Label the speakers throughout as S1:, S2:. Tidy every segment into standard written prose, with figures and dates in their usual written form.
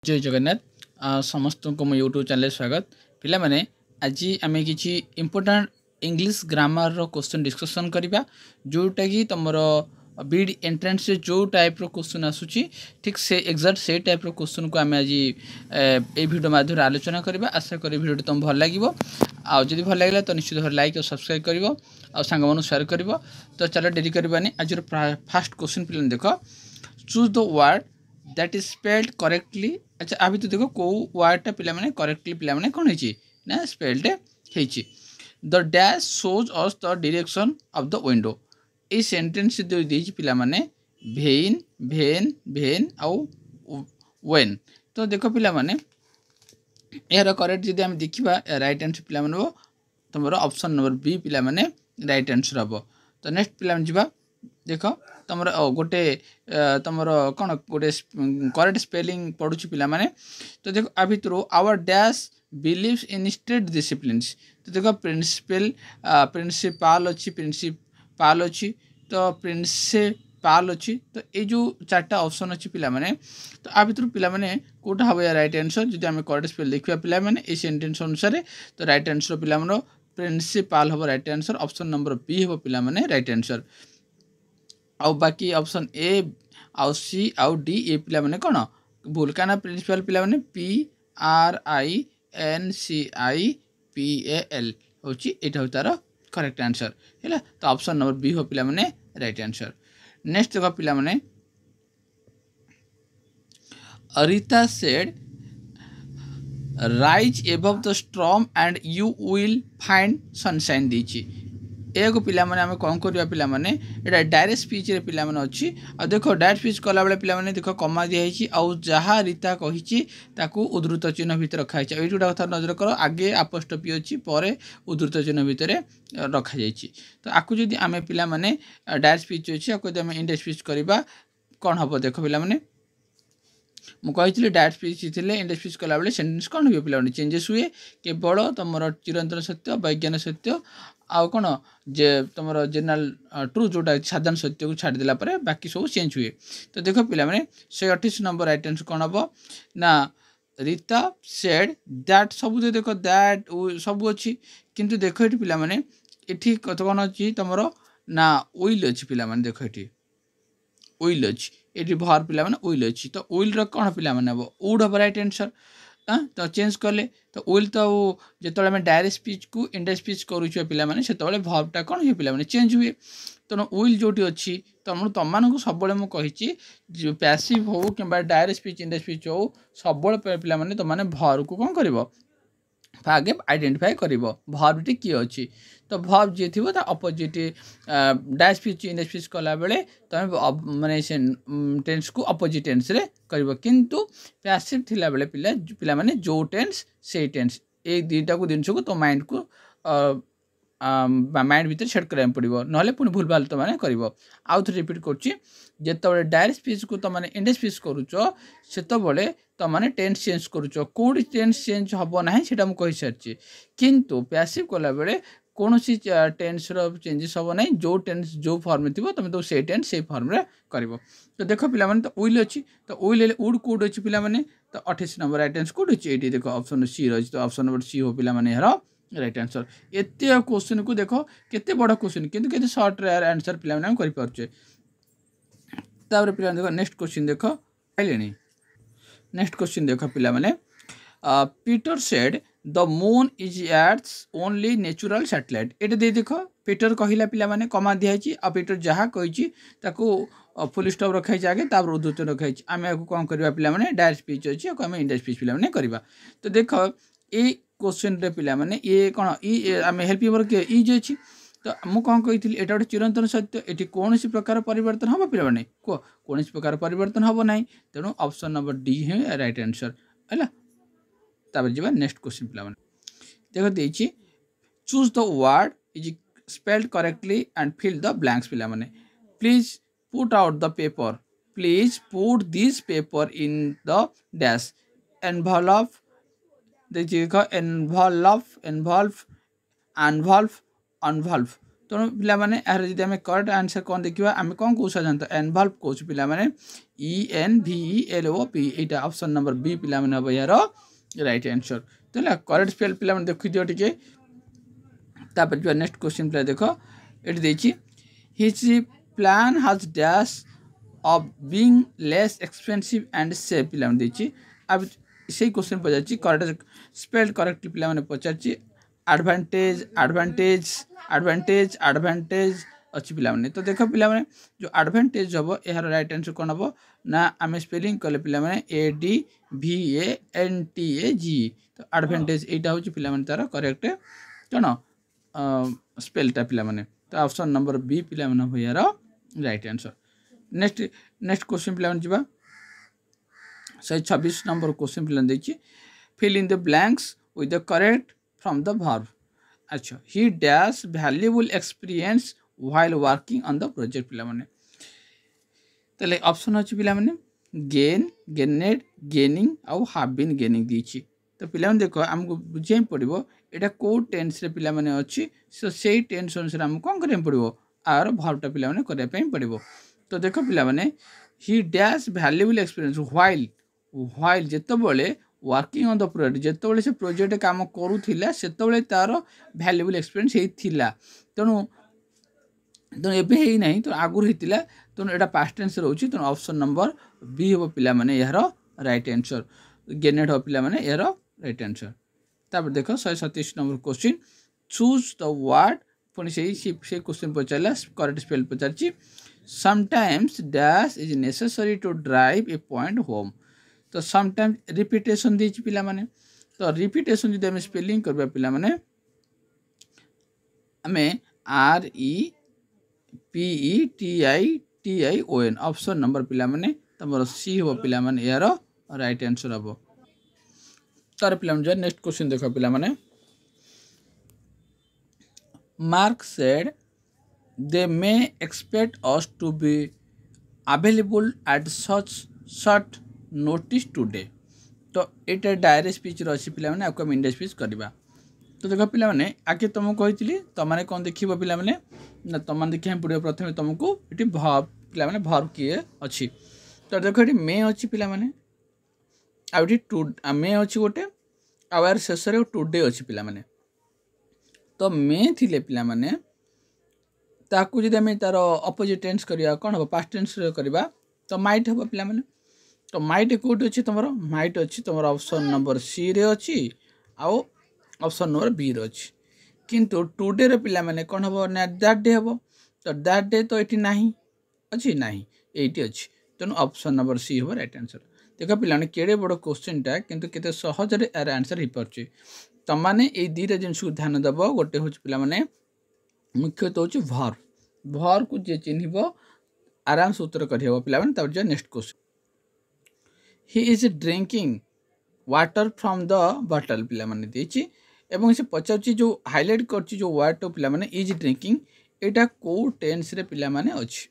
S1: जय जगन्नाथ समस्त को मो यूट्यूब चैनल स्वागत पिला माने आज आम कि इम्पोर्टाट इंग्लिश ग्रामर रो क्वेश्चन डिस्कशन करबा जोटा कि तुम बीड एंट्रेंस जो टाइप रो क्वेश्चन आसूची ठीक से एक्जाक्ट से टाइप रो क्वेश्चन को आम आज ए वीडियो माध्यम आलोचना करबा आशा करी वीडियो तुम भल लगे आदि भल लगे तो निश्चित भाव लाइक और सब्सक्राइब कर सांग मान शेयर कर तो चलो डेरी करवानी आज फास्ट क्वेश्चन पिला देख choose the word that is spelled correctly. अच्छा आ तो देखो कौ वर्डटा पे करेक्टली पे कौन है स्पेल्ड है the dash shows us the direction of the window ये सेंटेंस देती पे भेन भेन भेन आउ वेन तो देखो पे यार करेक्ट जब आम देखा रईट आंसर पे तुम ऑप्शन नंबर बी पे रईट आंसर हम तो नेक्स्ट पे जा देख तुम गोटे तुम कौन गोटे करेक्ट स्पेलिंग पढ़ुच पे तो देखो आ भर our dash believes in state discipline तो देखो प्रिंसिपल प्रिंसिपाल अच्छी प्रिंसिपाल अच्छी तो प्रिंसिपाल अच्छी तो ये जो चार्टा ऑप्शन अच्छी पे तो आ भर पे कौटा हम या रईट आंसर जो आम करेक्ट स्पेल देखा पे सेंटेंस अनुसार तो रईट आंसर पे प्रिंसिपाल हम right answer option number B हम पे रईट आंसर आउ बाकी ऑप्शन ए आउ सी आउ डी ए पे कौन भूल क्या प्रिंसिपल पे PRINCIPAL हूँ यहाँ तार करेक्ट आंसर है तो ऑप्शन नंबर बी हो पे राइट आंसर। नेक्स्ट देख पे Rita said rise above the storm and you will find sunshine दी एक पिला माने आमे कौन करवा पिला माने एटा डायरेक्ट स्पीच रे पिला माने अछि आ देखो डायरेक्ट स्पीच कला बेले पिला माने देखो कमा दिया हिची आ जहा रीता कहिची ताकू उद्धृत चिन्ह भीतर रखा हिची एई जोटा कथा नजर करो आगे अपोस्ट्रोफी अछि परे उद्धृत चिन्ह भीतर रखा जाइछि तो आकु जदी आमे पिला माने डायरेक्ट स्पीच अछि आकु जदी आमे इनडायरेक्ट स्पीच करबा कोन हबो देखो पिला माने मु कही डायरेक्ट स्पीच थी इनडायरेक्ट स्पीच कला बेले सेंटेंस कौन हुए पे चेंजेस हुए केवल तुम चिरंतन सत्य वैज्ञानिक सत्य आउ कौन जे तुम जेनराल ट्रू जोटा साधारण सत्य को छाड़देला बाकी सब चेंज हुए तो देख पे 128 नंबर राइट आंसर कौन हम ना रीता सेड दैट सब देख दैट सब अच्छी किंतु देख ये पे कौन अच्छी तुम ना विल अच्छी पे देख ये विल अच्छी ये भर पे विल अच्छी तो विल कौन पे हम वुड हम राइट आंसर तो चेंज कले तो विल तो जो डायरेक्ट स्पीच को इनडायरेक्ट स्पीच करुचे पे से भर्बटा कौन हुए पे चेंज हुए तेणु विल जोटी अच्छी तुम तुमको सब मुझे पैसिव हो कि डायरेक्ट स्पीच इनडायरेक्ट स्पीच हो सब पे तुमने भर को कौन कर आगे आइडेंटिफाई कर भर्बटी किए अच्छी तो भर्ब जी थी opposite direct speech indirect speech कला बेले तुम माने से टेंस को अपोजिट टेंस रे कर किंतु पैसिव थिला बेले पिला माने जो टेंस से टेंस ए दुईटा को जिनस को तो माइंड को माइंड भीतर सेट कराया पड़ो ना पुणी भूल भाल तुम कर आउ थे रिपीट कर डायरेक्ट स्पीच को तुम इनडायरेक्ट स्पीच करुच से तुमने टेंस चेंज करुच कौटी टेंस चेंज हम ना से मुझे सारी किंतु पैसिव कला बेले कौन सी टेंस चेंजेस हम ना जो टेंस जो फॉर्म थी तुम तो से टेंस से फॉर्म रे कर तो देख पे तो विल अच्छी तो विल वुड कौट अच्छी पे तो 28 नंबर राइट आंसर कौट अच्छी ये देख ऑप्शन सी रही तो ऑप्शन नंबर सी हो पे यार राइट आंसर एत क्वेश्चन को देख केते बड़ क्वेश्चन किंतु केते शॉर्ट आंसर पे कर पारे पे देख नेक्स्ट क्वेश्चन देख पाइले नेक्स्ट क्वेश्चन देख पे Peter said the moon is earth's only natural satellite ये दे देख पीटर कहला पे कमा दिखाई आ पीटर जहाँ कही फुल स्टॉप रखाई आगे तापर उद्धृत रखाई आम या कौन करवा पे डायरेक्ट स्पीच अच्छी आम इनडायरेक्ट स्पीच पे करवा तो देख ये क्वेश्चन रे पे ये कौन आम हेल्प किए इज अच्छी तो मुझे कौन कही एटा गोटे चिरंतन सत्य ये कौन प्रकार परिवर्तन हम पे कह कौन प्रकार परिवर्तन हम ना तेणु ऑप्शन नंबर डी है राइट आंसर है जा नेक्स्ट क्वेश्चन पे देख देखिए choose the word is spelled correctly and fill the blanks पे please put out the paper please put this paper in the dash envelope देखिए एनवलप एनवल्व एनवल्व अनवल्व तेणु पिलाने यार जब आम करेक्ट आंसर कौन देखा आम कौन कौ साधारणतः एनवल्व कौच पिलाने ENVELOP यहाँ ऑप्शन नंबर बी पिलाने हम यार राइट आंसर तो करेक्ट स्पेल पिलाने देखी दियो टिके तापर जो नेक्स्ट क्वेश्चन पिला देखो ये देछि his plan has dash of being less expensive and safe पिलाने देछि अब से क्वेश्चन पचार करेक्ट स्पेल करेक्टली पिलाने पचार एडवांटेज एडवांटेज एडवांटेज एडवांटेज अच्छी पिलाने तो देख पिलाने जो एडवांटेज हम यार राइट आंसर कौन हम ना आम स्पेलिंग कले पिलाने ADVANTAGE तो एडवांटेज यहाँ हूँ पिलाने तार करेक्ट कौन स्पेलटा पिलाने तो ऑप्शन नंबर बी पिलाने हम यार right answer next next question पिलाने जीवा 26 नंबर क्वेश्चन पिलाने देखिए fill in the blanks with the correct from the verb अच्छा ही dash valuable experience while working on the project पिलाने ताले ऑप्शन अच्छे पिलाने गेन गेनेड गेनिंग आउ हैव बीन गेनिंग दीची तो पिलाने देखो आमको बुझे पड़ो यहाँ कौ टेन्स रे पिलाने अच्छी सो से टेन्स अनुसार आमको कौन करें पड़ो आर वर्बटा पिलाने करने पड़ो तो देख पिलाने ही dash valuable experience while while जितेबाला वर्किंग ऑन द प्रोजेक्ट जितेबाला से प्रोजेक्ट काम करूला से तार वैल्यूएबल एक्सपीरियंस होता तेणु तेणु एवं ना तो आगुरी होता तेणु यहाँ पास्ट टेंस रोचे तेणु ऑप्शन नंबर बी हम पिलाने यार राइट आंसर गेनेड हम पिलाने यार राइट आंसर तापर देख 127 number question choose the word पुणी से क्वेश्चन पचारा करेक्ट स्पेल पचार sometimes dash is necessary to drive a point home तो समटाइम्स रिपीटेशन दी पिलाने तो रिपीटेशन जो आम स्पेलिंग करवा पिलाने आम REPETITION ऑप्शन नंबर पिलाने तुम सी हम पिलाने यार राइट आंसर हम तार पिलाने नेक्स्ट क्वेश्चन देख पिलाने mark said they may expect us to be available at such short notice today तो ये डायरेक्ट स्पीच अच्छी पिलाने आपको आम इंडिया स्पीच करवा तो देख पिलाने आगे तुमको कही तुमने कौन देख पिलाने ना तुम देखा पड़ो प्रथम तुमको ये भर्ब पिलाने भर्ब किए अच्छी तो देख ये मे अच्छी पिलाने आउ टू मे अच्छी गोटे आर शेष टुडे अच्छी पिलाने तो मे थिले पिलाने ताकू जब आम तार अपोजिट टेंस करवा कौन हम पास्ट टेंस करवा तो माइट हम पिलाने तो माइट कौट अच्छी तुम माइट अच्छी तुम ऑप्शन नंबर सी रे अच्छी आउ ऑप्शन नंबर बी रे अच्छी किंतु टुडे रे पिलाने कौन हम ना दैट डे हम तो दैट डे तो ये ना अच्छी ना ये अच्छी तेणु ऑप्शन नंबर सी हम राइट आंसर देख पिलाने केड़े बड़ क्वेश्चनटा किंतु केते सहजरे यार आंसर हो पारे तुमने ये दुईटा जिनस को ध्यान देव गोटे हूँ पिलाने मुख्यतः हूँ भर्ब भर्ब को जी चिन्ह आराम से उत्तर कर पिलाने next question he is drinking water from the बटल पिलाने देछि एवं से पचार जो हाईलाइट कर जो वर्ड तो पिलाने इज ड्रिंकिंग यहाँ कौ टेन्स रे पिलाने अच्छी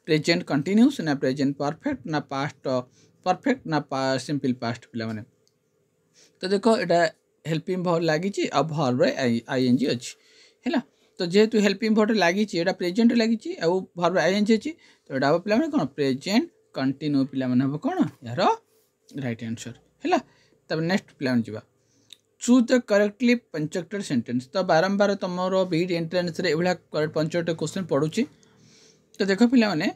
S1: प्रेजेंट कंटिन्यूस ना प्रेजेंट परफेक्ट ना पास्ट परफेक्ट ना सिंपल पास्ट पिलाने तो देखो यहाँ हेल्पिंग भर्ब लगी आ भर्ब आईएनजी अच्छी है तो जेहेतु हेल्पिंग भर्ब लगी यहाँ प्रेजेंट लगी आउ भर्ब आईएनजी अच्छी तो यहाँ पिलाने कौन प्रेजेंट कंटिन्यू पिलाने हम कौन यार राइट आंसर है तब नेक्स्ट पिलाने जावा चूज द करेक्टली पंचक्टर सेंटेंस तो बारंबार तुम बीट एंट्रेंस ये पंचक्टर क्वेश्चन पढ़ुची तो देख पिलाने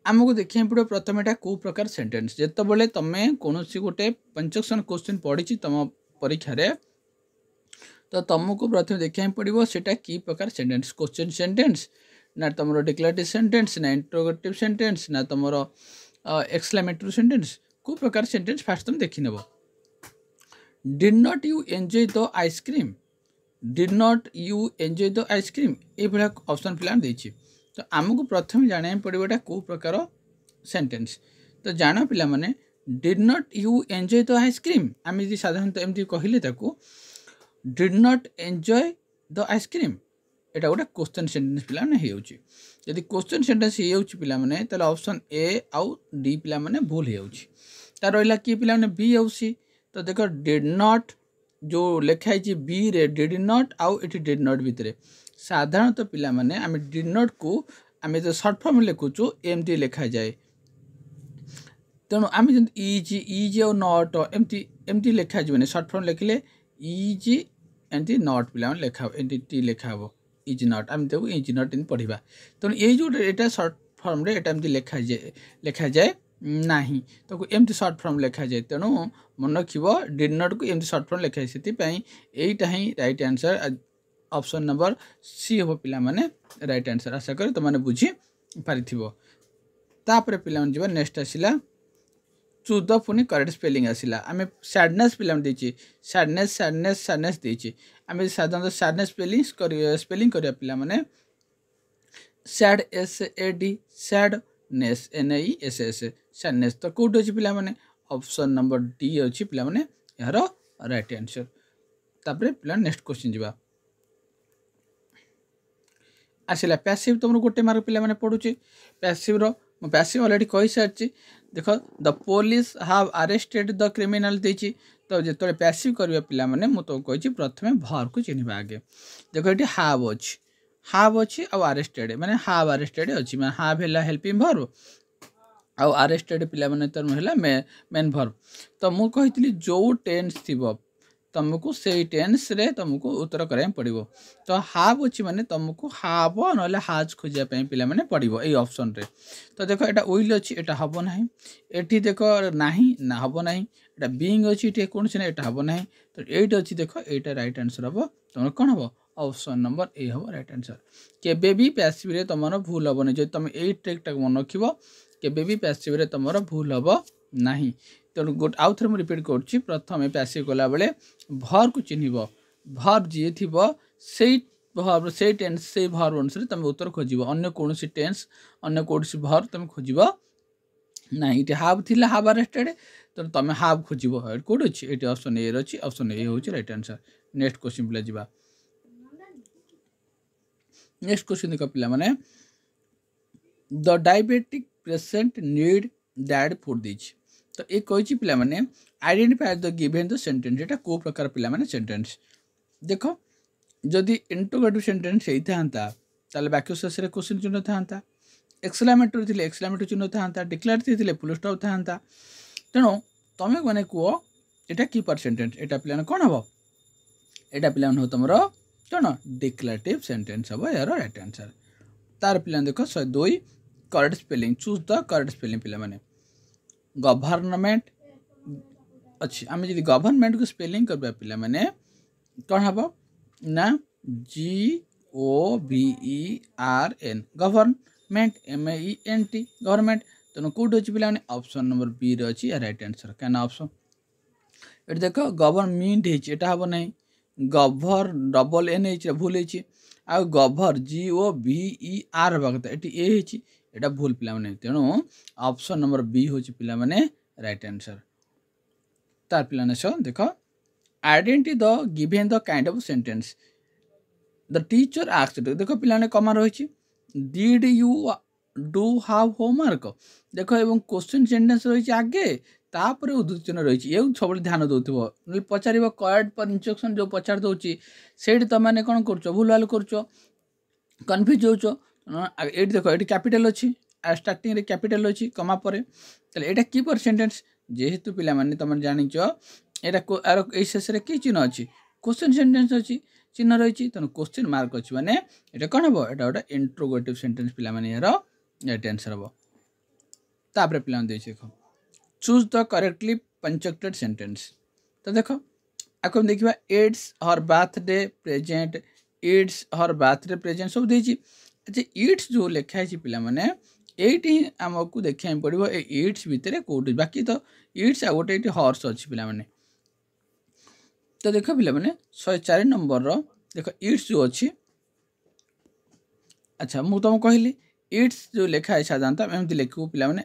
S1: आमको देखा पड़ो प्रथम यहाँ कौ प्रकार सेंटेंस जितेबाला तुम्हें कौन गोटे पंचक्शन क्वेश्चन पढ़ी तुम परीक्षा तो तुमको प्रथम देखा पड़ो सेटा की प्रकार सेंटेंस क्वेश्चन सेंटेंस ना तुम डिक्लेरेटिव सेंटेंस ना इंट्रोगेटिव सेंटेंस ना तुम एक्सक्लेमेटरी सेंटेंस को प्रकार सेंटेंस फास्ट तुम देखी नेब did not you enjoy the ice cream did not you enjoy the ice cream ये ऑप्शन पिलाने देछि तो आमको प्रथम जाना पड़ो यहाँ कौ प्रकार सेंटेंस तो जान पिला माने did not you enjoy the ice cream आम यदि साधारणतः एमती कहले did not enjoy the ice cream एटा गोटे क्वेश्चन सेंटेंस पिलाने होदी क्वेश्चन सेंटेंस पिलाने ताले ऑप्शन ए आउ डी पिलाने भूल हो रहा कि पिलाने बी आउ सी तो देख डिड नॉट जो लिखाई बी रे डिड नॉट आउ ये डिड नॉट भितर साधारणतः पिला माने आम डिड नॉट को आम जो सर्ट फॉर्म लिखुचु एमती लिखा जाए तेणु आम इज इज और नॉट एमती एमती लिखा जाए सर्ट फॉर्म लिखिले इज एमती नॉट पिला लिखा एमती टी लिखा हम इज नॉट आम देखो इज नॉट इन पढ़ा तेणु ये जो यहाँ सर्ट फॉर्म रे एटा एमती लिखा जाए नहीं तो एमती सर्ट फॉर्म लिखा जाए तेणु मन रखिब डिड नॉट को एमती सर्ट फॉर्म लिखा से यहीटा ही right answer option number C हम पिला माने राइट आंसर आशा करी तुमने बुझी पारिथिबो तापर पिला मन जीवा नेक्स्ट आसिला चूज द पुनी करेक्ट स्पेलिंग आसिला आमे सैडनेस पिला मन देछि सैडनेस सैडनेस सैडनेस देछि आमे साधारणतः सैडनेस स्पेलिंग करिया पिला माने sad S A D sadness N I S S sadness तो कोड अछि पिला माने ऑप्शन नंबर डी अछि पिला माने यार राइट आंसर तापर पिला नेक्स्ट क्वेश्चन जीवा आसला पैसिव तुम गोटे मार्क पे मैंने पढ़ुचे पैसिव पैसिव अलरेडी कही सारी देख the police have arrested the criminal देची तो जो पैसिव करवा पिला माने मु तो कही प्रथम भर को चिन्हवा आगे देख ये हाव अच्छी आउ अरेस्टेड माने हाव अरेस्टेड अच्छी मैं हाव है हेल्पिंग भर्व आउ अरेस्टेड पिला माने तो है मेन भर्व तो मुझे कही जो टेन्स थी तुमको से टेन्स रे तुमको उत्तर कराया पड़ो तो हाव अच्छी माने तुमको हाव ना हाज खोजापी पिला माने पड़ो ये ऑप्शन रे तो देख एटा विल अच्छी एटा हम ना ये देख ना हम ना एटा बीइंग अच्छी ये कौन से एटा हम ना तो ये अच्छी देख यहाँ राइट आंसर हम तुम कौन हम ऑप्शन नंबर ए हम राइट आंसर केबे भी पैसिव रे तुम भूल हेनी जो तुम ये ट्रिकटा मन रखिब केबे भी पैसिव रे तुम भूल हम नहीं तेणु गोटे आउ थे मुझे रिपीट करुच्ची प्रथम पैसिव कला बेले भर को चिन्हब भर जी थी भर से टेन्स से भर अनुसार तुम उत्तर खोज अन्य कौन टेन्स अन्य कौन भर तुम खोज ना ये हाव थी हाव अरेस्टेड तो तुम हाव खोज कौट अच्छी ये ऑप्शन ए अच्छी ऑप्शन ए हूँ राइट आंसर नेक्स्ट क्वेश्चन पिला जा नेक्स्ट क्वेश्चन देख पिला माने the diabetic patient need that food these तो ये कही पिला माने identify the given the sentence एटा को प्रकार पिला माने सेंटेंस देख जदि इंटरोगेटिव सेंटेंस होता ताले वाक्य शेष में क्वेश्चन चिन्ह था एक्सक्लेमेटरी थिले एक्सक्लेमेटरी चिन्ह था डिक्लेरेटिव थिले फुल स्टॉप था तेणु तुम मैंने कह यहाँ की सेंटेंस एटा पिला कौन हम यहाँ पिला तुम कौन डिक्लेरेटिव सेंटेंस हम यार राइट आंसर तार पिला देख 102 correct spelling choose the correct spelling पिला माने गवर्नमेंट अच्छी आम जी गवर्नमेंट को स्पेलिंग करवा पिला माने कौन हम ना GOVERN गवर्नमेंट MENT गवर्नमेंट तेणु कौट अच्छी पिला ऑप्शन नंबर बी रही राइट आंसर क्या ऑप्शन ये देख गवर्नमेंट होता हम ना गभर डबल एन भूल आउ गभर GOVER हवा कथा ये एटा भूल पिला माने तेणु ऑप्शन नंबर बी हूँ पिला माने राइट आंसर तार पिला देख identify the given the kind of sentence the teacher asked देख पिला कमा रही did you do have homework देख एवं क्वेश्चन सेंटेंस रही आगे तापर उद्दीचन रही ये सब ध्यान दौर पचार करेक्ट पर इंस्ट्रक्शन जो पचार दूसरी से तुमने कौन कर भूल भाल कर कन्फ्यूज हो ये देख ये कैपिटल अच्छी स्टार्टिंग रे कैपिटल अच्छी कमा पर यहाँ की सेंटेंस जेहेतु पिला माने तुम जानिच यार शेष में कि चिन्ह अच्छी क्वेश्चन सेंटेंस अच्छी चिन्ह रही तेणु क्वेश्चन मार्क अच्छी माने ये कौन हम यहाँ गोटे इंट्रोगेटिव सेंटेंस पिला माने यार राइट आंसर हम तापर पिला देख choose the correctly punctuated sentence तो देख आपको देखा it's her birthday present it's her birthday present सब देती अच्छा इट्स जो लिखाई पिला माने ये आमको देखा पड़ो इट्स भितर कौट बाकी तो इट्स आ गोटे हर्स अच्छी पिला माने तो देख पिला माने 104 नंबर देख इट्स जो अच्छी अच्छा मुझे तुमको कहली इट्स जो लिखाई साधारणतः एमती लिखू पिला माने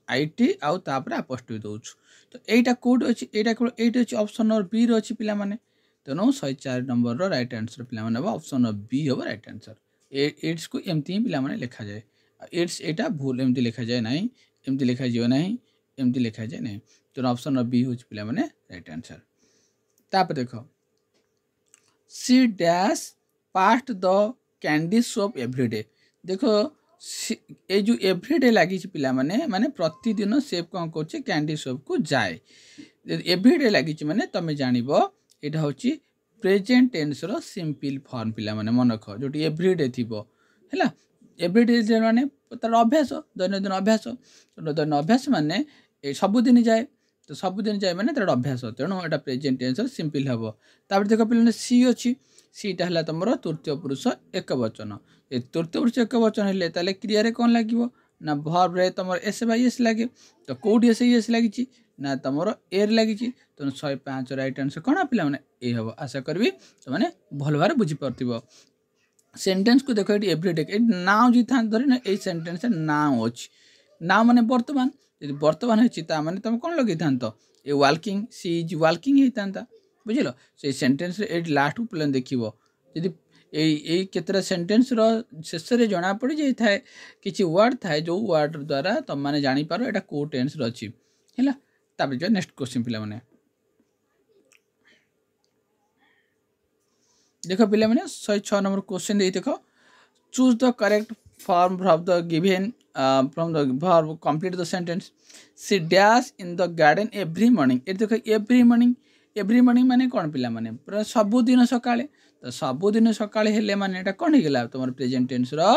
S1: IT आउ तापर अपोस्ट्रोफी दउछु तो एटा कोड अछि एटा अछि ऑप्शन नंबर बी रो अछि पिला माने तेनो 104 नंबर रो राइट आंसर पिला माने ऑप्शन नंबर बी हो राइट आंसर इट्स को एमती ही पिला माने लिखा जाए इट्स एटा भूल एमती लिखा जाए नहीं एमती लिखा जियो नहीं एमती लिखा जाए नहीं तेनो ऑप्शन नंबर बी हो पिला माने राइट आंसर तापर देखो C dash passed the candy shop every day देखो ये जो एवरीडे लगी पिला माने प्रतिदिन से कौन कर कैंडी शॉप को जाए एवरीडे लगी माने तुम जान यहाँ हूँ प्रेजेंट टेन्स रो सिंपल फॉर्म पिला माने मन रख जो एवरीडे थी है एवरीडे माने तार अभ्यास दैनंदिन अभ्यास माने सबुदिन जाए तो सबुदिन जाए माने तार अभ्यास तेणु यहाँ प्रेजेंट टेन्स सिंपल हम तापर देख पे सी अच्छी सीटा है तुम तृतीय पुरुष एक वचन ये तृतीय पुरुष एक वचन हेल्ले ताले क्रिया कौन लगे ना वर्ब रे तुम एस बाई एस लगे तो कौटी एस एस लगी ना तुम एर लगी तेणु 105 राइट आंसर कौन पिला माने ए हम आशा करी तुमने भल भाव बुझीपार सेंटेंस को देख ये एवरीडे नाउ जी था धरी ना ये सेंटेंस नाउ अच्छी नाउ माने वर्तमान यदि वर्तमान होता माने तुम कौन लगे था तो ये वाल्किंग सी इज वाल्किंग होता बुझल से सेंटेंस लास्ट को प्लान देख जदि केतरा सेंटेंस रो शेष रे जना पड़ी जाई थाए किछि वर्ड थाए जो वर्ड द्वारा तुम माने जानी पारो एटा को टेंस रो अछि हैला तापर जो नेक्स्ट क्वेश्चन पिला माने देखो पिला माने 106 नंबर क्वेश्चन दे देखो choose the correct form from the given from the verb complete the sentence C dash in the garden every morning A देखो एवरी मॉर्निंग माने कौन पिला माने पूरा सबुदिन सकाळे तो सबुदिन सकाळे हेले माने एटा कौन हेगला तुम प्रेजेंट टेंस रो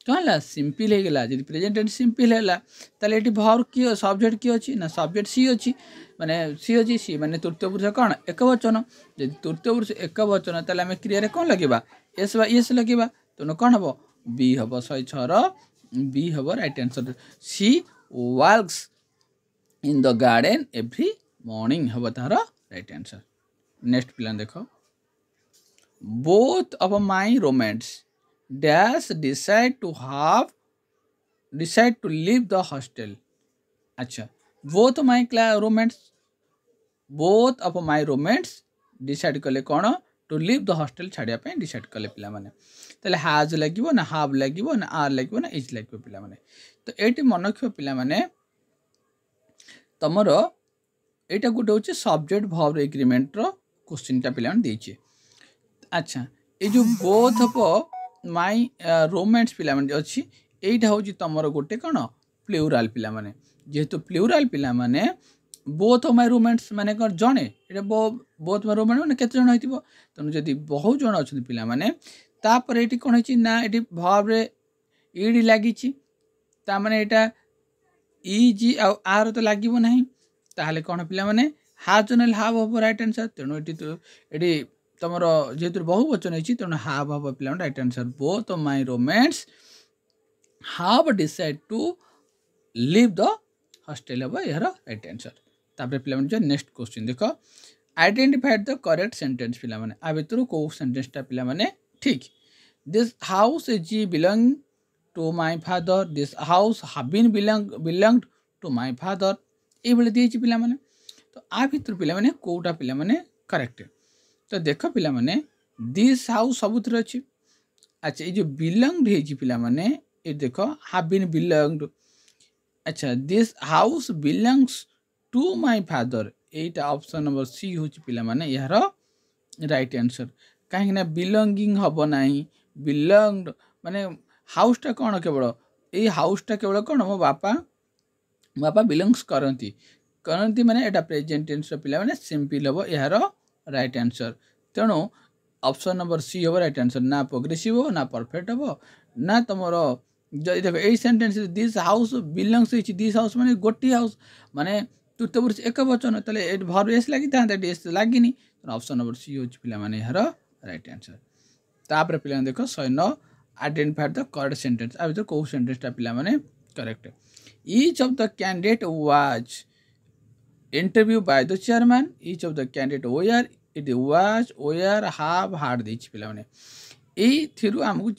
S1: कौन है सिंपल हेगला जदि प्रेजेंट टेंस सिंपल हैला ताले एटी वर्ब की सब्जेक्ट की अछि ना सब्जेक्ट सी अछि माने सी अछि सी माने तृतीय पुरुष कौन एक वचन जदि तृतीय पुरुष एक वचन ताले हमें क्रिया रे कौन लगेबा एस बा एस लगेबा तो कौन हबो बी हबो 106 रो बी हबो right answer C walks in the garden every morning हबो तार राइट आंसर नेक्स्ट प्लान देखो both of my roommates dash decide to leave the hostel अच्छा both of my roommates decide कले कौन टू लीव द हॉस्टल छाड़िया पे decide कले पिला माने तले हाज लगिवो ना हाव लगिवो ना आर लगिवो ना इज लगिवो पिला माने तो एटी मन रखियो पिला माने तमरो एटा गोटे होचे सब्जेक्ट वर्ब एग्रीमेंट रो क्वेश्चन टा पिला माने देछि अच्छा ये जो बोथ ऑफ माय रोमांस पिला माने अछि एटा होची तमरो गोटे कोन प्लूरल पिला माने जेहेतु प्लूरल पिला माने बोथ ऑफ माय रोमांस माने कोन जणे एटा बोथ माय रोमांस माने केते जण होइतिबो तनु जदी बहुत जण अछन पिला माने तापर एटी कोन होची ना एटी वर्ब रे ईडी लागिची ता माने एटा इजी आ आर तो लागिबो नाही ताहले कौन पिला माने हाज नल हाव हबो राइट आंसर तेणु एटी तुमर जेहेतु बहुवचन होती तेणु हाव हम पिला right answer both of my roommates have decide to leave the hostel हम यार राइट आंसर तापर पिला जो नेक्स्ट क्वेश्चन देख आइडेंटिफाई द करेक्ट सेंटेंस पिला माने आ भितर को सेंटेंस टा पिला माने ठीक this house is belong to my father this house have been belonged to my father ये भले दिए पिला माने तो आ भितर पिला माने कोटा पिला माने करेक्ट तो देख पिला माने दिस हाउस सबुतिर अच्छी अच्छा ये जो बिलोंग्ड है पिला माने ये देखो हैव बीन बिलोंग्ड अच्छा this house belongs to my father एटा ऑप्शन नंबर सी होची पिला माने यार राइट आंसर कहीं ना बिलोंगिंग हबो नाही बिलोंग्ड माने हाउस टा कौन केवल ये हाउस टा केवल कौन मो बापा बिलोंग्स करती माने एटा प्रेजेंट टेंस पिला माने सिंपल हबो यार राइट आंसर तेणु ऑप्शन नंबर सी हम राइट आंसर ना प्रोग्रेसिव हो ना परफेक्ट हम ना तुम देखो यही sentence this house belongs this house माने गोटी हाउस माने तृतीय पुरुष एक वचन ताले वर्ब एस लगी था एस लगिनी ऑप्शन नंबर सी हो पिला माने यार राइट आंसर तापर पिला देखो 109 आइडेंटिफाई द करेक्ट सेंटेंस आ भीतर को सेंटेंस टा पिला माने correct each of the candidate was interview by the chairman each of the candidate were it was were have hard देछि पिला माने एई थिरु हमकु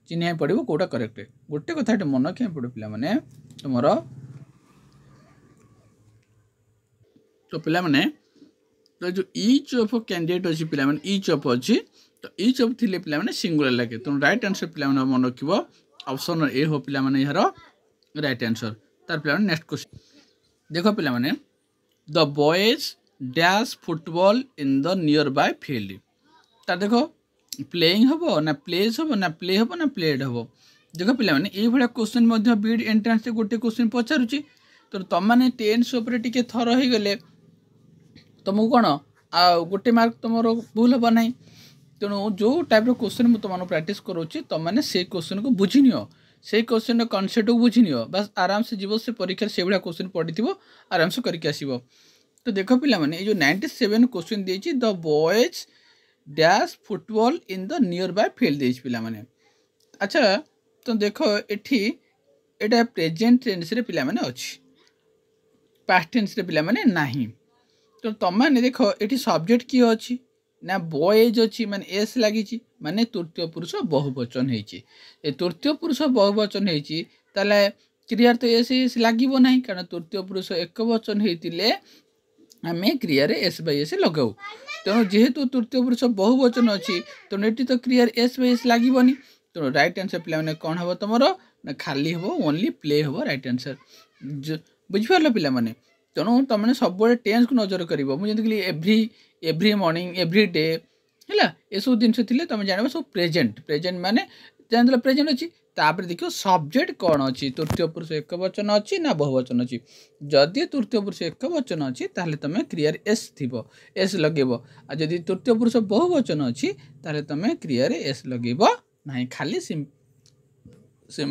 S1: चिन्ह पड़ो कोटा करेक्ट गोटे कथा मन रखा पड़ो पिला माने तुमर तो पिला माने तो जो ईच ऑफ कैंडिडेट अछि पिला माने ईच ऑफ अछि तो ईच ऑफ थिले पिला माने सिंगुलर लागे तो राइट आंसर पिला माने मन रखिबो ऑप्शन ए हो पिला माने यार राइट आंसर तार पिला माने नेक्स्ट क्वेश्चन देखो पिला माने the boys dash football in the near by field तार देखो प्लेइंग हम ना प्लेज हम ना प्ले हम ना प्लेड हम देख पे ये क्वेश्चन बीड एंट्रांस गोटे क्वेश्चन पचारूँ तो तुम मैंने टेन्स टे थर हो गले तुमको कौन आ गोटे मार्क तुम भूल हम ना तेणु जो टाइप क्वेश्चन मुझे तुम प्राक्ट करोचे तुमने से क्वेश्चन को बुझी नियो से क्वेश्चन कनसेप्ट को बुझी नियो बस आराम से जीव से परीक्षा से भाया क्वेश्चन पढ़ी आराम से करके आसो। तो देख पे जो 97 क्वेश्चन देती the boys dash football in the near by field देती पे। अच्छा तो देख एठी एटा प्रेजेंट टेंस रे पिला माने अछि पास्ट टेंस रे पिला माने नाही। तो तुम मैंने देख ये सब्जेक्ट किए अच्छी ना बॉयज अच्छी माने एस लगी माने तृतीय पुरुष बहुवचन हो तृतीय पुरुष बहुवचन होता क्रियार तो एस लगे ना कारण तृतीय पुरुष एक वचन होते आम क्रियार एस बै एस लगाऊ तेणु जेहेतु तृतीय पुरुष बहुवचन अच्छी तेणु ये तो क्रियार एस बै एस लगनी तेणु रईट आंसर पे कौन हम तुम ना खाली हम ओनली प्ले हम रईट आंसर बुझिपार पे। तेणु तुमने सब टेन्स को नजर कर मुझे एव्री मॉर्निंग एव्री डे है ये सब जिन तुम जान सब प्रेजेंट प्रेजेंट माने जान प्रेजेंट अच्छी तापर देखो सब्जेक्ट कौन अच्छी तृतीय पुरुष एक वचन अच्छी ना बहुवचन अच्छी जदि तृतीय पुरुष एक वचन अच्छी ताहले तुम क्रियार एस थी एस लगेब आ जदि तृतीय पुरुष बहुवचन अच्छी ताहले तुम क्रियार एस लगेब ना खाली सिम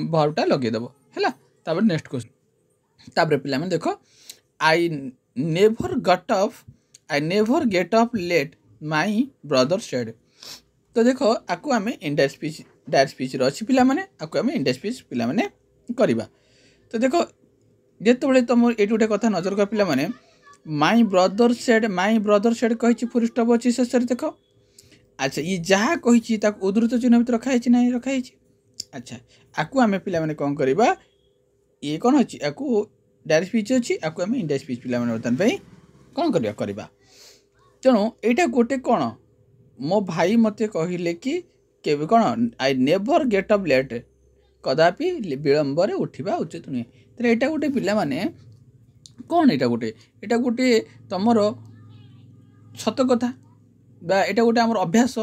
S1: वर्बटा लगेदेव है। तापर नेक्स्ट क्वेश्चन तापर पे देख I never gate up let my brother said. तो देख आपको आम डायरेक्ट स्पीच अच्छी पिला माने आपको आम इंडायरेक्ट स्पीच पिला माने करवा। तो देख जिते तुम ये गोटे कथा नजर कर पिला माने माई ब्रदर सेड कही फुल स्टॉप अच्छी शेष देख। अच्छा ये जहाँ कही उद्धृत चिन्ह भी रखाई ना रखाई। अच्छा आपको आम पे कौन करवा ये कौन अच्छी आपको डायरेक्ट स्पीच अच्छी आपको आम इंडायरेक्ट स्पीच पे बर्तमान कौन करवा तेणु यहाँ गोटे कौन मो भाई मते कहले कि केबे कौन I never get up late कदापि विलंब उठा उचित नुहे। तो यहाँ गोटे पिला माने कौन यहाँ गोटे तुमर सत कथा यहाँ गोटे आम अभ्यास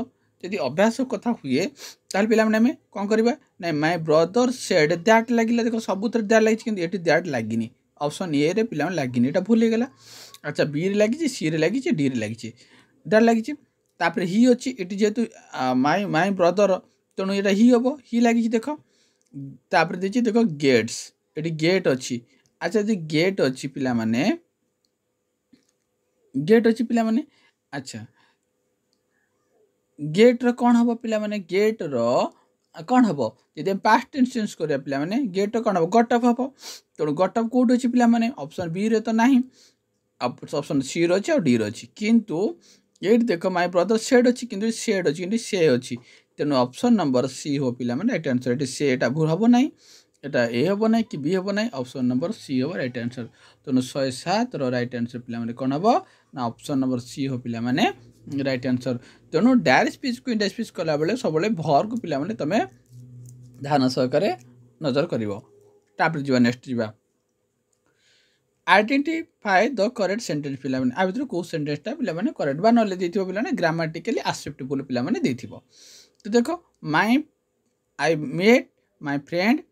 S1: यदि अभ्यास कथा हुए ताल पे आम कौन करवा ना माय ब्रदर सेड दैट लगे देख सबुत दैट लगी ये दैट लगी ऑप्शन ए रे पिला लगी यहाँ भूल गला। अच्छा बी रे लगी सी रे लगी डी रे लगी दैट लगी तापर ही अच्छी ये जेहेतु माय ब्रदर तेणु यहाँ ही हम ही लगी देख तापर देखिए देख गेट्स ये गेट अच्छी। अच्छा जी गेट अच्छी पिला माने गेट अच्छी पिला माने अच्छा गेट रो कौन हम पिला माने गेट रो कौन हम जब पास्ट टेंस चेंज करिया पिला माने गेट कौन हम गट अप हम तेणु गट अप कौट अच्छी पिला माने ऑप्शन बी रे तो नहीं ऑप्शन सी रो अच्छी और डी रो अच्छी किंतु ये देख माय ब्रदर सेड अच्छी किंतु सेड अच्छी किंतु से अच्छी तेणु ऑप्शन नंबर सी हो पिला माने राइट आंसर ये से एटा भूल हम ना एटा ए हम ना कि बी हम ना ऑप्शन नंबर सी हो राइट आंसर। तेणु 107 रो राइट आंसर पिला माने कौन हम ना ऑप्शन नंबर सी हो पिला माने राइट आंसर। तेणु डायरेक्ट स्पीच को इंडायरेक्ट स्पीच कला बेले सब भर को पिला माने तमे ध्यान सहकारे नजर करिवो। तापर जीवा नेक्स्ट जीवा आइडेंटिफाई द करेक्ट सेंटेंस पिला माने आ भीतर को सेंटेंसटा पिला माने करेक्ट बा नले देथिबो पिला माने ग्रामेटिकली एक्सेप्टेबल पिला माने देथिबो। तो देखो आई मेड माय फ्रेंड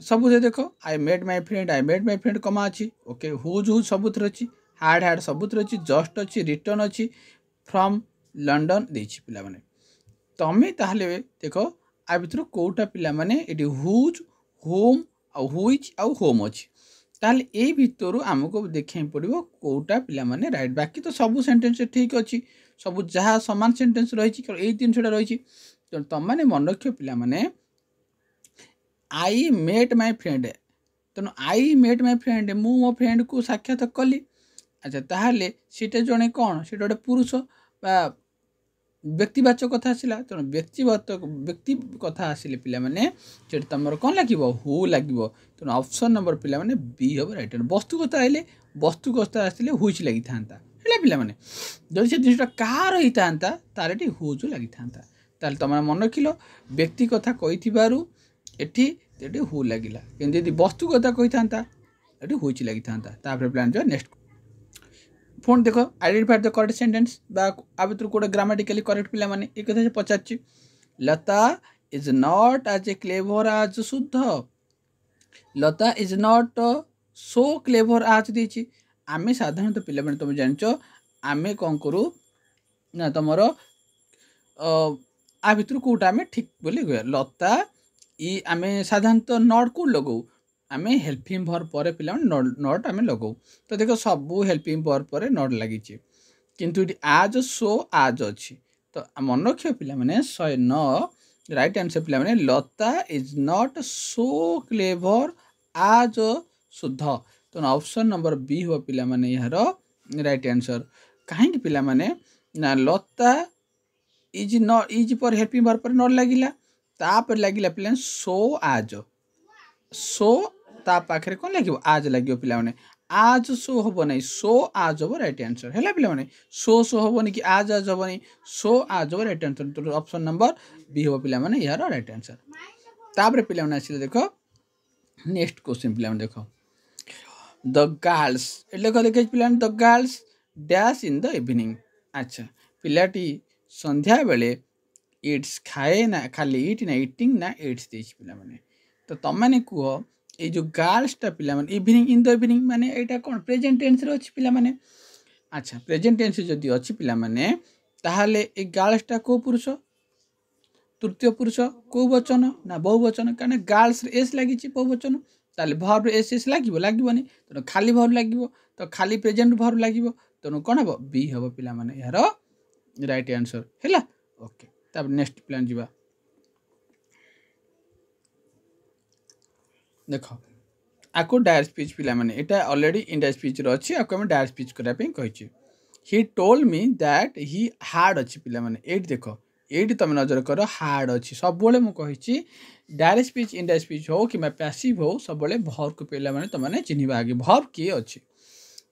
S1: सब देखो आई मेड माय फ्रेंड कमा अच्छी ओके हुज सबुत अच्छी हार्ड सबुत अच्छी जस्ट अच्छी रिटर्न अच्छी फ्रॉम लंडन देछि पिला माने तमे ताहले देखो आ भीतर कोटा पिला माने एडी हुज होम आ हुइच आ होम अच्छी ताहले ए भीतर आमको देखा पड़ो कोटा पिला माने राइट बाकी तो सब सेंटेंस ठीक अच्छी सब जहाँ समान सेंटेंस रही जिनसा रही तो तुम मैंने मन रख पिला माने आई मेट माय फ्रेंड तेणु आई मेट माय फ्रेंड मु मो फ्रेंड को साक्षात कली। अच्छा ताहले सीटा जड़े कौन से गोटे पुरुष बा व्यक्तिवाचक कथा आसला तेणु व्यक्ति कथा आसिले पिला माने से तुम कौन लगे हु लगे तेणु ऑप्शन नंबर पिला माने बी हम राइट वस्तु कथा आइले वस्तु कथा आसले हुच लगी था पिला माने जब से जिनटा कहाँ रही था तार ये हुज लगी था ताल तुम मन रखिल व्यक्ति कथा कही एटी हु लगिला कि वस्तु कथा कही था ये हुच लगी था। प्लान जो नेक्स्ट पुणी देख आइडेंटिफाई द करेक्ट सेंटेंस आ भर कौटे ग्रामेटिकली करेक्ट पिला माने एक कथा पचार Lata is not as a clever as शुद्ध Lata is not so clever as देची आमे साधारणतः पिला माने तुम जानच आमे कौन करू ना तुमर आ भर कौटा आम ठीक बोली कह लता इ आमे साधारणतः नट को लगौ आमे हेल्पिंग भर पर पिला नट आमे लगौ तो देख सबू हेल्पिंग भर पर नट लगी किंतु ये आज सो आज अच्छी तो मन रख पिला माने 109 राइट आंसर पिला माने लता is not so clever as शुद्ध तो ऑप्शन नंबर बी हो पिला माने यार राइट आंसर कहीं पिला माने ना लता इज नॉट इज पर हेल्पिंग भर पर नट लगिला तापर लगिला पिला सो आज सो ता पाखे कौन लगे आज लगे पिला माने आज सो हम ना सो आज हम राइट आंसर है पिला माने सो हेनी कि आज हेनी सो आज हम राइट आंसर तो ऑप्शन नंबर बी हम पिला माने यार राइट आंसर तापर पिला माने आसिले देख नेक्स्ट क्वेश्चन पिला माने देख द गर्ल्स एले को देखे पिला the girls dash in the evening अच्छा पिलाटी संध्या बेले इट्स खाए ना खाली इट ना इटिंग ना इट्स देछ पिला माने तो तुम मैंने कह ये जो गर्ल्सटा पिला माने इवनिंग इन द इवनिंग माने एटा कौन प्रेजेंट टेंस रे अछि पिला माने अच्छा प्रेजेंट टेंस जदि अछि पिला माने ताहाले ए गर्ल्सटा को पुरुष तृतीय पुरुष को वचन ना बहुवचन कारण गर्ल्स रे एस लागि छि बहुवचन ताले वर्ब रे एस लागिबो लागिबोनी तो खाली वर्ब लागिबो तो खाली प्रेजेंट वर्ब लागिबो तो कोन हबो बी हबो पिला माने यार राइट आंसर हैला ओके तब नेक्स्ट प्लान जीवा देख आपको डायर स्पीच पिला माने एटा ऑलरेडी इंडिया स्पीच रो अछि आपको हम डायर स्पीच करा पे कहि he told me that he hard अछि पिला माने एट देखो एट तुम नजर कर हार्ड अच्छी सब बड़े मुझे डायरेक्ट स्पीच इंडायरेक्ट स्पीच हो कि पैसिव हो सब बड़े भर को पिला माने तुमने चिन्हवा आगे भर किए अच्छी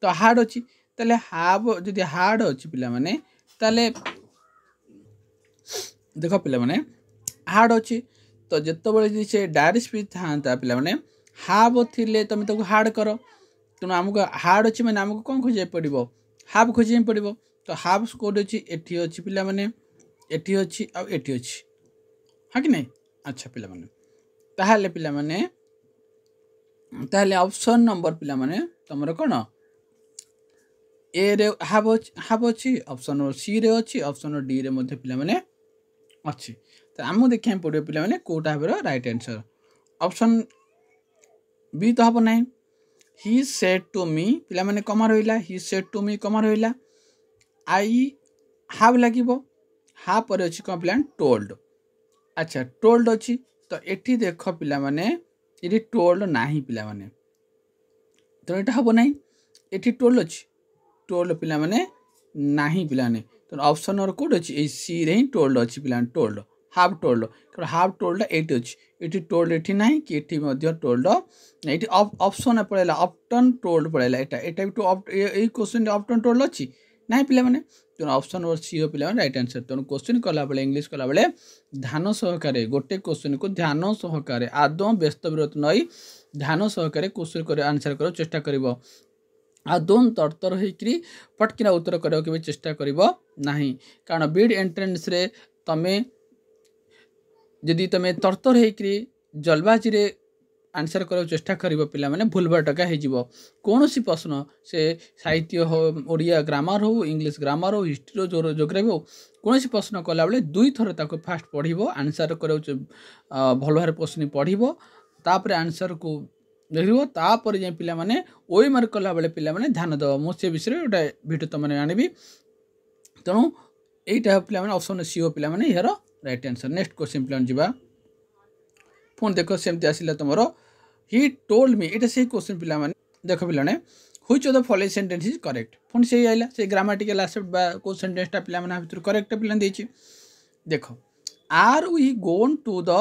S1: तो हार्ड अच्छी ताले हाव जदि हार्ड अच्छी पिला माने ताले देख पिला माने हार्ड अच्छी तो जिते से डायरेक्ट स्पीच था पिला माने हाव थिले तुम ताको हार्ड कर तेणु आमको हार्ड अच्छी मैंने आमको कौन खोजा पड़ो हाव खोजा पड़ो तो हाव कोड अच्छी एटी अच्छी पिला माने एटी अच्छी आ एटी अच्छी हाँ कि नहीं अच्छा पिला माने ताहले पिला माने ताहले ऑप्शन नंबर पिला माने तमरो कोन ए रे हाव अच्छी ऑप्शन नंबर सी रे अच्छी ऑप्शन नंबर डी रे मध्ये पिला माने अच्छी तो आमको देखिया पड़ो पिला माने कोटा हेबर राइट आंसर ऑप्शन बी तो हबो नहीं ही सेड टू मी पिला माने कमा रहिला ही सेड टू मी कमा रहिला आई हाव लागिबो हा पर अच्छी कौन पिला टोल्ड अच्छा टोल्ड अच्छी तो एठी देख पिला माने ये टोल्ड नाही पिला माने तो ये हम ना ये टोल्ड अच्छी टोल्ड पिला माने नाही पिला माने तो ऑप्शन और कोड अच्छी सी रे ही टोल्ड अच्छी पिला टोल्ड हाफ टोल्ड एट अच्छी ये टोल्ड एठी नाही कि एठी मध्य टोल्ड ये ऑप्शन पड़ेगा ऑप्टन टोल्ड पड़ेगा एटा भी क्वेश्चन ऑप्टन टोल्ड अच्छी ना पिला माने तेणु ऑप्शन नंबर सी हो पिला राइट आंसर तेणु क्वेश्चन कला बेले इंग्लिश कला बेले ध्यान सहकारे गोटे क्वेश्चन को ध्यान सहकारे आदौ व्यस्त विरत नई ध्यान सहकारे क्वेश्चन कर आंसर कर चेष्टा करिवो आदौ तरतर होकरी पटकिना उत्तर करने के चेष्टा करिवो नाही कारण बीड एंट्रेंस रे तमे जदि तमे तरतर होकरी जलबाजी रे आंसर कर चेष्टा करिवो पिला माने भूल भटका हो कौन सी प्रश्न से साहित्य हो ओडिया ग्रामर हो इंग्लिश ग्रामर हो हिस्ट्री हो जोग्राफी हो कौन सी प्रश्न कला बेले दुई थर ताको फास्ट पढ़िबो आंसर कर भल भाव प्रश्न पढ़िबो तापर आंसर को देखिबो तापर जे पिला माने ओई मार्क कला बेले पिला माने ध्यान दो मो से विषय गोटे भिडियो तुम मैंने आनिबी तेणु एटा पिला माने ऑप्शन सी हो पिला माने यार राइट आंसर नेक्स्ट क्वेश्चन पिला जीवा फोन देख सेमती आसिला तुमरो ही टोल्ड मी एटा से क्वेश्चन पिला माने देख पिला ने which of the following sentence is correct phone से आइला से ग्रामेटिकल एस्पेक्ट बा को सेंटेंस टा पिला माने भितर करेक्ट पिला देछि देखो are we gone to the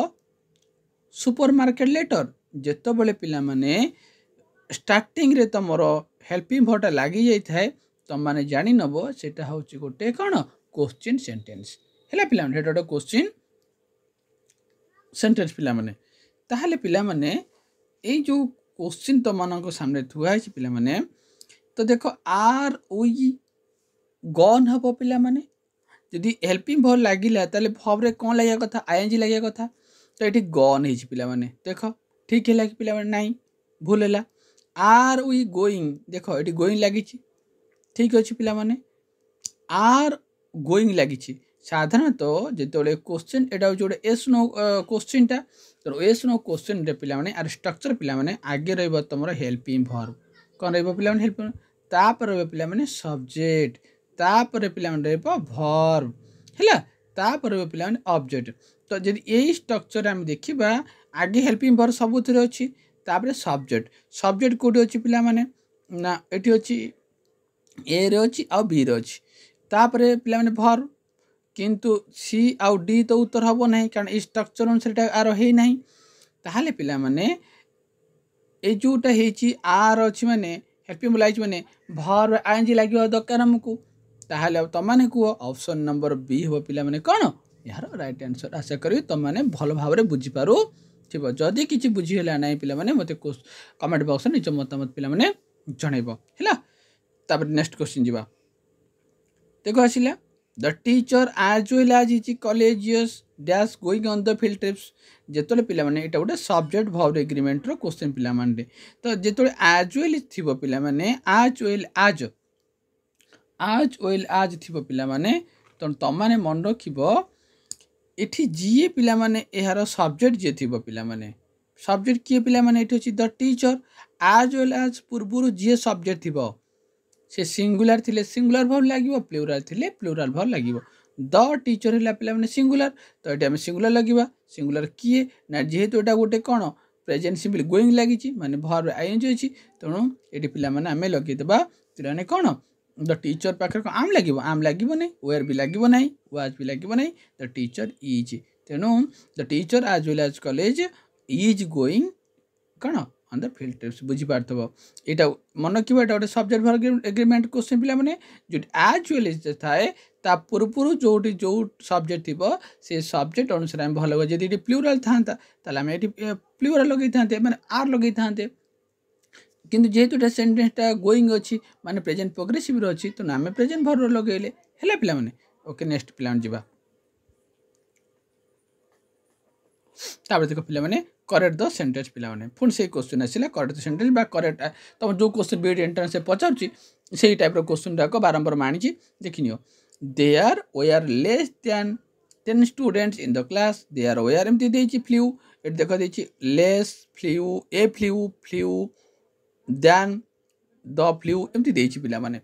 S1: supermarket later जेतो बेले पिला माने स्टार्टिंग रे तमरो हेल्पिंग भटा लागि जाई थाए तुम माने जानि नबो सेटा होछि गोटे कोन क्वेश्चन सेंटेंस हैला पिला माने हेटा क्वेश्चन सेंटेंस पिला माने ताहले पिला माने ए जो क्वेश्चन तो मानको सामने थुआ है पिला माने तो देखो आर वी गन हम पिला माने जदि हेल्पिंग वर्ब लगिला ताले वर्ब रे कौन लगे कथा आईएनजी लगे कथा तो ये गन हो पिला माने देख ठीक है कि पिला माने नहीं भूल है आर वी गोइंग देख ये गोइंग लगी ठीक अच्छे पिला माने आर गोइंग लगी साधारणतः जो क्वेश्चन एटा हूँ गोटे एस नो क्वेश्चन टा तो एस नो क्वेश्चन रे पिला माने आर स्ट्रक्चर पिला माने आगे रहिबो तुम हेल्पिंग वर्ब कौन रहिबो पिला माने हेल्पिंग तापर रहिबो पिला माने सब्जेक्ट तापर पिला माने रहिबो वर्ब हैला तापर रहिबो पिला माने ऑब्जेक्ट तो जदि यही स्ट्रक्चर हम देखिबा आगे हेल्पिंग वर्ब सबुथिरे अछि तापर सब्जेक्ट सब्जेक्ट कोठी अछि पिला माने ना एठी अछि ए रे अछि आ बी रे अछि तापर पिला माने वर्ब किंतु सी आउ डी तो उत्तर हम ना कारण स्ट्रक्चर अनुसार आर है ना ताहले पिला माने ए जोटा हेची आर अछि माने हेल्पिंग लाइज माने वर्ब आईएनजी लागियो दरकार हमकु ताहले अब तमाने को ऑप्शन नंबर बी हो पिला माने कोन यार राइट आंसर आशा करी तुम माने भल भाव रे बुझी पारू ठीक जदि किछि बुझी हला नै पिला माने मते कमेंट बॉक्स में निज मतामत पिला माने जणैबो हैला तापर नेक्स्ट क्वेश्चन जीवा देखो आसिला the teacher as well as is colleagues dash going on the field trips जेतले पिला माने एटा गोटे सब्जेक्ट वर्ब एग्रीमेंट रो क्वेश्चन पिला माने तो जेतले एज वेल थिबो पिला माने एज वेल एज थिबो पिला माने तो तम माने मन रखिबो एठी जीए पिला माने एहार सब्जेक्ट जे थिबो पिला माने सब्जेक्ट किए पिला माने एठी अछि the teacher as well as पूर्वरु जीए सब्जेक्ट थिबो से सिंगुलर थिले सिंगुलर वर्ब लागिवो प्लुरल थिले प्लुरल वर्ब लागिवो द टीचर हला पिला माने सिंगुलर तो एटा हम सिंगुलर लागिबा सिंगुलर किए ना जेहेतु एटा गोटे कोन प्रेजेंट सिंपल गोइंग लागिची माने वर्ब आईएनजी अछि तणु एटी पिला माने हमें लगे देबा तिराने कोन द टीचर पाखर आम लागिबो नै वेयर भी लागिबो नै वाज भी लागिबो नै द टीचर इज तेणु the teacher as well as college is going कोन ऑन द फील्ड ट्रिप्स बुझी पारथबो एटा मन कि एटा गोटे सब्जेक्ट वर्ब एग्रीमेंट क्वेश्चन पिला माने जो एज वेल एज थाए ता पूर्वरु जो सब्जेक्ट थिबो से सब्जेक्ट अनुसार हम भलो जदि प्लुरल थांता ताले हम एटी प्लुरल लगै थांते माने आर लगै थांते किंतु जेहेतु सेंटेंसटा गोइंग अच्छी माने प्रेजेंट प्रोग्रेसिव रो अच्छी तो आम प्रेजेंट वर्ब लगेले हैला पिला माने ओके नेक्स्ट पिला जीवा तापर देखो पिला माने करेक्ट द सेंटेंस पिला माने पुन से क्वेश्चन आसिला करेक्ट द सेंटेंस बा करेक्ट तुम जो क्वेश्चन बीड एंट्रेंस से पचारछि सेही टाइप रो क्वेश्चन डाको बारंबार मानिछि देखिनियो there were less than 10 students in the class there were एमती देछि फ्लू एट देखो देछि less few than the few एमती देछि पिला माने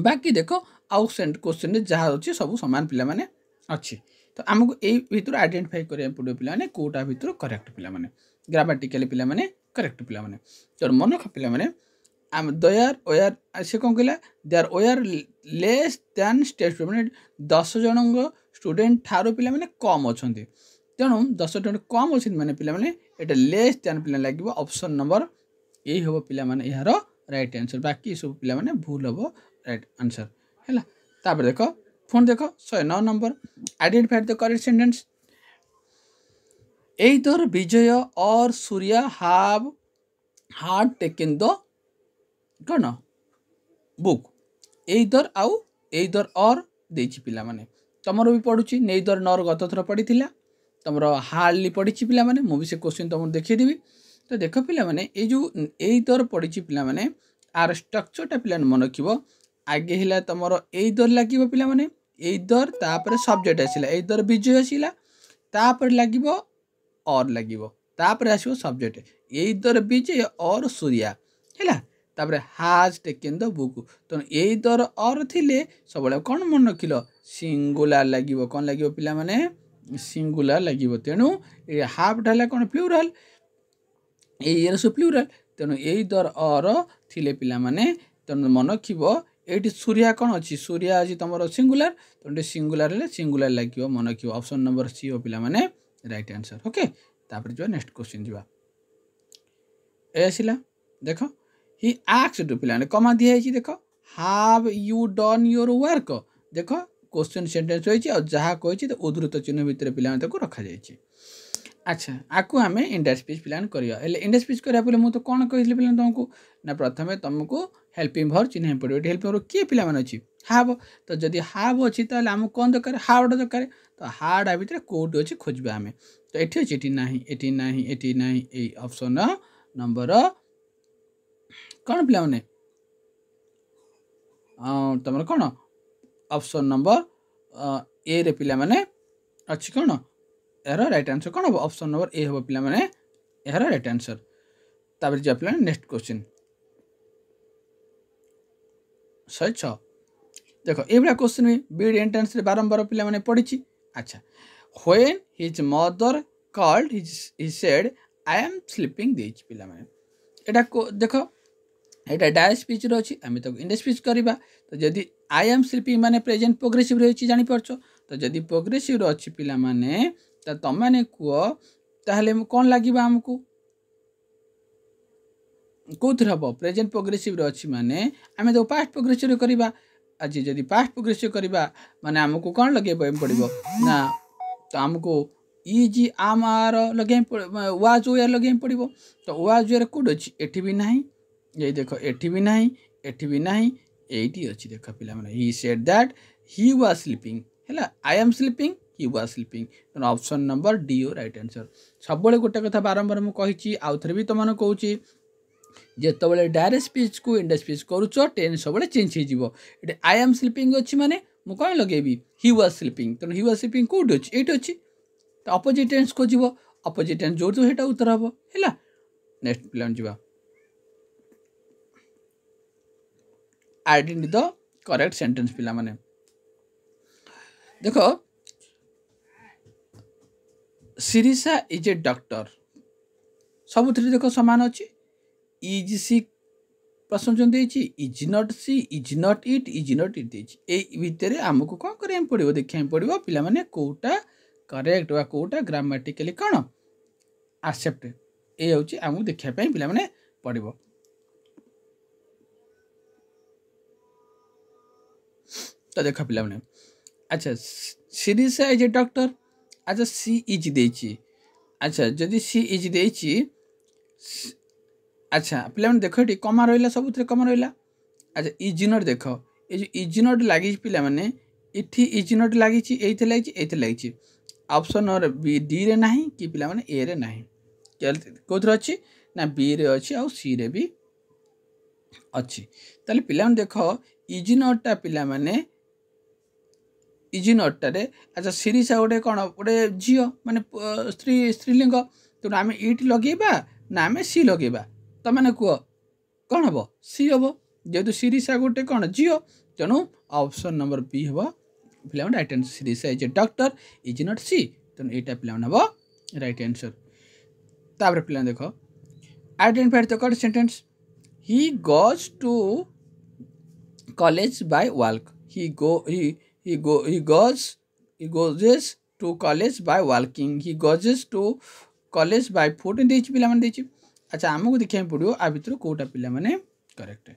S1: बाकी देखो आउ सेंट क्वेश्चन रे जहा अछि सब समान पिला माने अछि तो हमको ए भितर आइडेंटिफाई करिया पड़ो पिला माने कोटा भितर करेक्ट पिला माने ग्रामेटिकली पिला माने करेक्ट पिला माने तो मन पिला माने आम देयर वेयर से कोन कहला there were less than student 10 जन स्टूडेंट थारो पिला माने कम अछंती तेणु 10 जन कम अछि माने पिला माने एटा लेस देन पिला लागिवो ऑप्शन नंबर यही हम पिला माने यार राइट आंसर बाकी सब पिला माने भूल हम राइट आंसर हैला तापर देखो फोन देखो 109 number identify the correct sentence either Vijay or Surya have hard taken the कौन बुक एइदर और देछि पिला माने तमरो भी पढुछि नेइदर नर गत थर पढिथिला तमरो हार्डली पढिछि पिला माने मु भी से क्वेश्चन तुम देखि देबी तो देख पिला माने ए जो एइदर पढिछि पिला माने आर स्ट्रक्चरटा पिला मन रखिबो आगे हिला तमरो एइदर लागिबो पिला माने एइदर तापर सब्जेक्ट आसिला एइदर विजय आसिला तापर लागिबो और लागिबो तापर आसिबो सब्जेक्ट एइदर विजय और सूर्य हैला तापर हैज टेकन द बुक तो एइदर और थिले सबले कोन मन रखिलो सिंगुलर लागिबो कोन लागिबो पिला माने सिंगुलर लागिबो तेनु ए हाफ ढाला कोन प्लुरल ए सु प्लुरल तेनु एइदर और थिले पिला माने तेनु मन रखिबो एटी सूर्य कोन अछि सूर्य अछि तमरो सिंगुलर तो सिंगुलर ले सिंगुलर लागिबो मन रखिबो ऑप्शन नंबर सी हो पिला माने राइट आंसर ओके तापर जो नेक्स्ट क्वेश्चन जीवा ए आसिला देखो ही आस्क्ड पिला ने कमा दिया है देखो have you done your work देखो क्वेश्चन सेंटेंस होई और जहा कहछि तो उद्धृत चिन्ह भितर पिला ने को रखा जाय अच्छा आकु हमें इंडेक्स स्पीच प्लान करिया एले इंडेक्स स्पीच करिया पले मु तो कोन कहिसले पिला तुमको ना प्रथमे तुमको हेल्पिंग भर चिन्ह पड़ो ये हेल्पिंग भर किए पे अच्छी हाव तो जदि हाव अच्छी ताल आमको कौन दरकार हावटा दरकार तो हाड़ा भितर कौटी अच्छे खोजा आम तो ये अच्छे ये ना ये ऑप्शन नंबर कौन पे तुम कौन ऑप्शन नंबर ए रे पिला माने अच्छी कौन यार राइट आंसर कौन हम ऑप्शन नंबर ए हम पिला माने यार राइट आंसर तापर जा पिला नेक्स्ट क्वेश्चन 106 देखो ये भाया क्वेश्चन में बीड एंट्रेंस रे बारंबार पिला माने पढ़ी अच्छा when his mother called he said I am sleeping देच पिला माने एटा देखो एटा डायरेक्ट स्पीच रो अछि आमे तो इंड स्पीच करबा तो जदी आई एम स्लीपिंग माने प्रेजेंट प्रोग्रेसिव रे अछि जानि परछो तो जदी प्रोग्रेसिव रो अछि पिला माने त तम माने को ताहले कोन लागिबा हमकु कोथर हबो प्रेजेंट प्रोग्रेसिव रो अछि माने आमे तो पास्ट प्रोग्रेसिव रे करबा आज जदी पास्ट प्रोग्रेसिव करबा माने हमकु कोन लगेबो पड़िबो ना तो हमकु इजी आम आर लगे वाज वेयर लगे पड़िबो तो वाज वेयर कोड अछि एठी भी नाही ये देखो एठी भी नहीं एठी भी नहीं एटी अच्छी देख पिला माने he said that he was sleeping हैला I am sleeping he was sleeping तो ऑप्शन नंबर डी ओ राइट आंसर सब बेले गोटे कथा बारंबार मु कहिची आउ थरे भी तमन कहूची जेतबेले डायरेक्ट स्पीच को इंड स्पीच करूचो टेंस सब बेले चेंज हो जिवो एटे आई एम स्लीपिंग अछि माने मु कोन लगेबी ही वाज स्लीपिंग तो ही वाज स्लीपिंग कोड अछि एट अछि तो अपोजिट टेंस को जिवो अपोजिट टेंस जोर तो हेटा उत्तर हबो हैला नेक्स्ट प्लान जिवा आइडेंटिफाई द करेक्ट सेंटेंस पिला माने देखो सिरिसा इज ए डॉक्टर सब थ्री देखो समान अच्छी इज सी प्रश्न जो देछि is not C is not it देछि ए भितर हमको कोन करे पड़िबो देखै पड़िबो पिला माने कोटा करेक्ट वा कोटा ग्रामेटिकली कोन एक्सेप्ट ए होछि हमको देखै पई पिला माने पड़िबो तो देखा पिला माने अच्छा सिरिसा इज ए डॉक्टर अच्छा सी इज देछि अच्छा जदि सी इज देछि अच्छा पिला माने देखो एटी कमा रहला सबुतरे कमा रहला अच्छा इज नॉट देखो ए जो इज नॉट लागि पिला माने इठी इज नॉट लागि छि एथे लागि ऑप्शन नंबर बी डी रे नाही कि पिला माने ए रे नाही कोथर अछि ना बी रे अछि आ सी रे भी अछि ताले पिला माने देखो इज नॉट ता पिला माने इज नॉट रे अच्छा सिरिसा गोटे कौन गोटे झील माने स्त्रीलिंग तेणु आम इट लगेबा ना आम सी लगेबा तो मैंने कह कौन हम सी हम जेहेतु सिरिसा गोटे कौन झील तेणु ऑप्शन नंबर बी हम पे right answer Sirisha is a doctor is not C तेणु यहाँ पे हम राइट आंसर तापर पे देख identify the correct sentence he goes to college by walk he goes to college by walking he goes to college by foot देछि पिला माने देछि अच्छा हमको देखै पड़ियो आ भितर कोटा पिला माने करेक्ट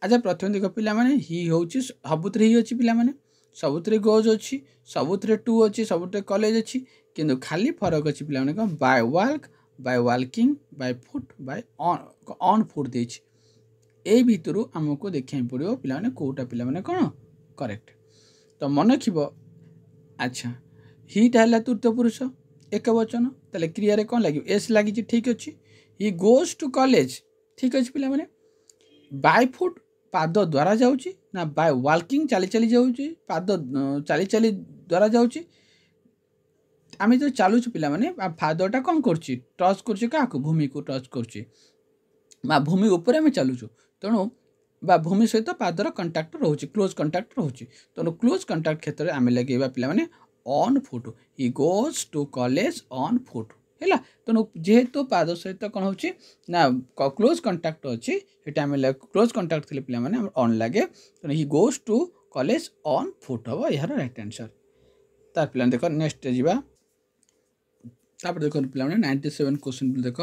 S1: अच्छा प्रथम देखो पिला माने ही होछि सबुतरे ही अछि पिला माने सबुतरे गोज अछि सबुतरे टू अछि सबुतरे कॉलेज अछि किंतु खाली फरक अछि पिला माने by walk by walking by foot by on foot देछि ए भितरु हमको देखै पड़ियो पिला माने कोटा पिला माने कोन करेक्ट तो मन रखिब अच्छा हीटा है तृतीय पुरुष एक वचन ताले क्रिया कौन लगे एस लगी ठीक अच्छे ही गोज टू कॉलेज ठीक अच्छे पिला माने बाय फुट पाद द्वारा जाऊँगी ना बाय वॉकिंग चली चली जाऊँगी पाद चली चली द्वारा जाऊँगी आम जो चलुँ पिला माने पादटा कौन कर टच कर भूमि को टच कर भूमि उपर आम चलुचु तेणु बा भूमि सहित पादर कंटाक्ट रोचे क्लोज कंटाक्ट रोचे तेणु क्लोज कंटाक्ट क्षेत्र में आम लगे पिला माने on foot he goes to college on foot है तेणु जेहेतु पाद सहित कौन हो ना क्लोज कंटाक्ट अच्छी आम क्लोज कंटाक्ट थे पिला माने ऑन लगे तेणु he goes to college on foot हम यार राइट आंसर तार पिला देख नेक्स्ट जावा देख पिला 97 क्वेश्चन देख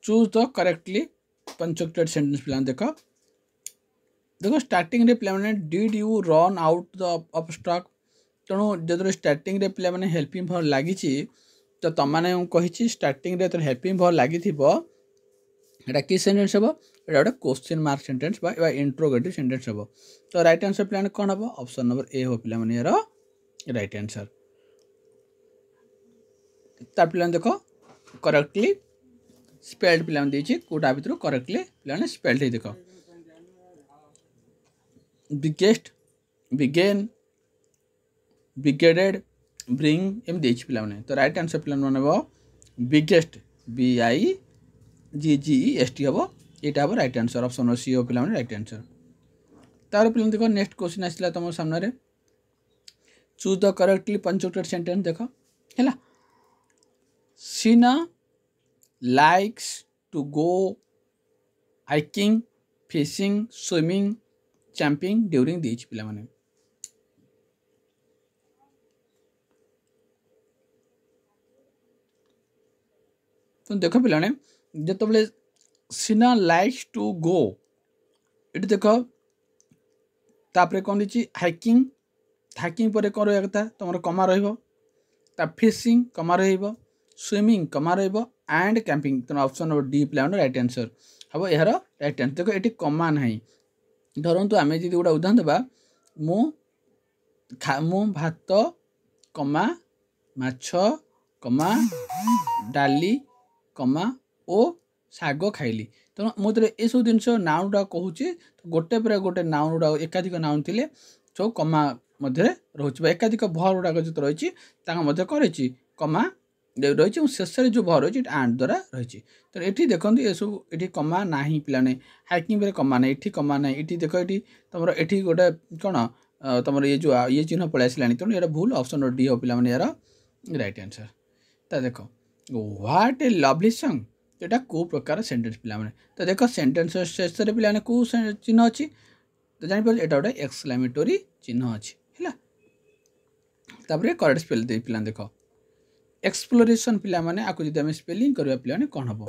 S1: choose the correctly punctuated sentence plan देखो स्टार्टिंग रे प्ले माने did you run out the of stock तेणु जो स्टार्टिंग रे प्ले माने हेल्पिंग भर लगी तो तुम मैंने कही स्टार्टिंग रे तो हेल्पिंग भर लगी एटा कि सेंटेंस हम एटा गोटे क्वेश्चन मार्क सेंटेंस बा इंट्रोगेटिव सेंटेंस हम तो राइट आंसर पे कौन हम ऑप्शन नंबर ए हो पे यार राइट आंसर तार पे देख करेक्टली स्पेल्ड पे देखिए कोटा भर करेक्टली पे स्पेल्ड देख बिगेस्ट बिगेन बिगेडेड ब्रिंग एम देछि पिला माने तो राइट आंसर पिला माने बिगेस्ट BIGGEST हम यहाँ हम राइट आंसर ऑप्शन सी हो पिला माने राइट आंसर तार पिला देखो नेक्स्ट क्वेश्चन आसला तुम सामने choose the correctly punctuated sentence देख है Seena likes to go hiking fishing swimming camping during these पिला माने तो देख पिलाने जिते सीना लाइक्स टू गो ये देख तापर कौन दी हाइकिंग हाइकिंग पर कौन रहा कथा तुम कमा रहा फिशिंग कमा रहा स्विमिंग कमा रहा एंड कैंपिंग तुम ऑप्शन नंबर डी पिला राइट आंसर हम यार राइट आंसर देख ये कमा ना धरतु आम जी गोटे उदाहरण देवा मु भात कमा माछ कमा डाली कमा ओ शाग खाइली तेणु मुझे ये सब जिन नाउन गुड़ा कहूँ गोटे पर गोटे नाउन गुड़ा एकाधिक नाउन थे सब कमा मध्य रोचे एकाधिक भर गुड़ाक जो रही कौन रही कमा रही शेष जो भर रही आंट द्वारा रही तो ये देखो ये सब ये कमा ना पिलाने हाइकिंग पे कमा ना ये कमा ना ये देख ये तुम ये गोटे कौन तुम ये जो ये चिन्ह पलि आसला तेणु ये भूल ऑप्शन डी हो पे यार राइट आंसर तो देख व्हाट ए लवली सॉन्ग यहाँ कौ प्रकार सेंटेंस पे तो देख सेंटेंस शेष पे कौ चिन्ह अच्छी तो जापर यहाँ गोटे एक्सक्लेमेटरी चिन्ह अच्छी है तापर करेक्ट स्पेल दे पे देख एक्सप्लोरेशन पिला माने आकु जदि हम स्पेलिंग करबा पिला माने कोन हबो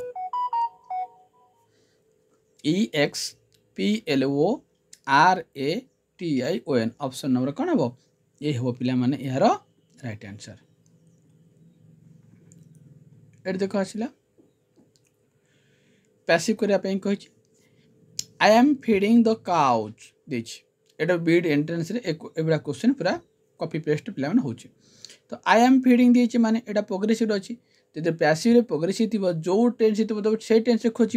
S1: EXPLORATION ऑप्शन नंबर कोन हबो ए हबो पिला माने यार राइट आंसर एट देखो आसिला पैसिव करबा पई कहि I am feeding the cows this एटा बीड एंट्रेंस रे एबरा क्वेश्चन पूरा कॉपी पेस्ट पिला माने होची तो आई एम फीडिंग दिए माने एटा प्रोग्रेसिव अच्छी जो पैसिव प्रोग्रेसिव थी जो टेन्स थी से टेन्स खोज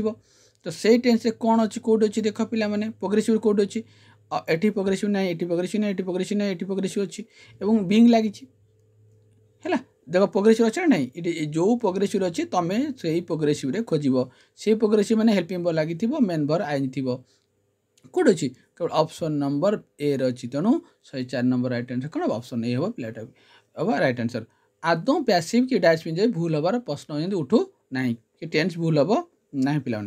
S1: तो से टेन्स कौन अच्छी कौट अच्छी देख पिला माने प्रोग्रेसिव कौट अच्छी एटी प्रोग्रेसिव ना ये प्रोग्रेसिव ना ये प्रोग्रेसिव ना ये प्रोग्रेसिव अच्छी और बिंग लगी है देख प्रोग्रेसिव अच्छे ना ये जो प्रोग्रेसिव अच्छी तुम्हें से प्रोग्रेसिव खोज से प्रोग्रेसिव माने हेल्पिंग भर लगी मेन भर आईन थी कौट अच्छी केवल ऑप्शन नंबर ए रही तेणु 104 नंबर राइट आंसर कौन ऑप्शन ए हम प्लेट अब राइट आंसर आदौ पैसिव कि डैश पिंज भूल हबार प्रश्न उठू ना कि टेन्स भूल हम ना पिला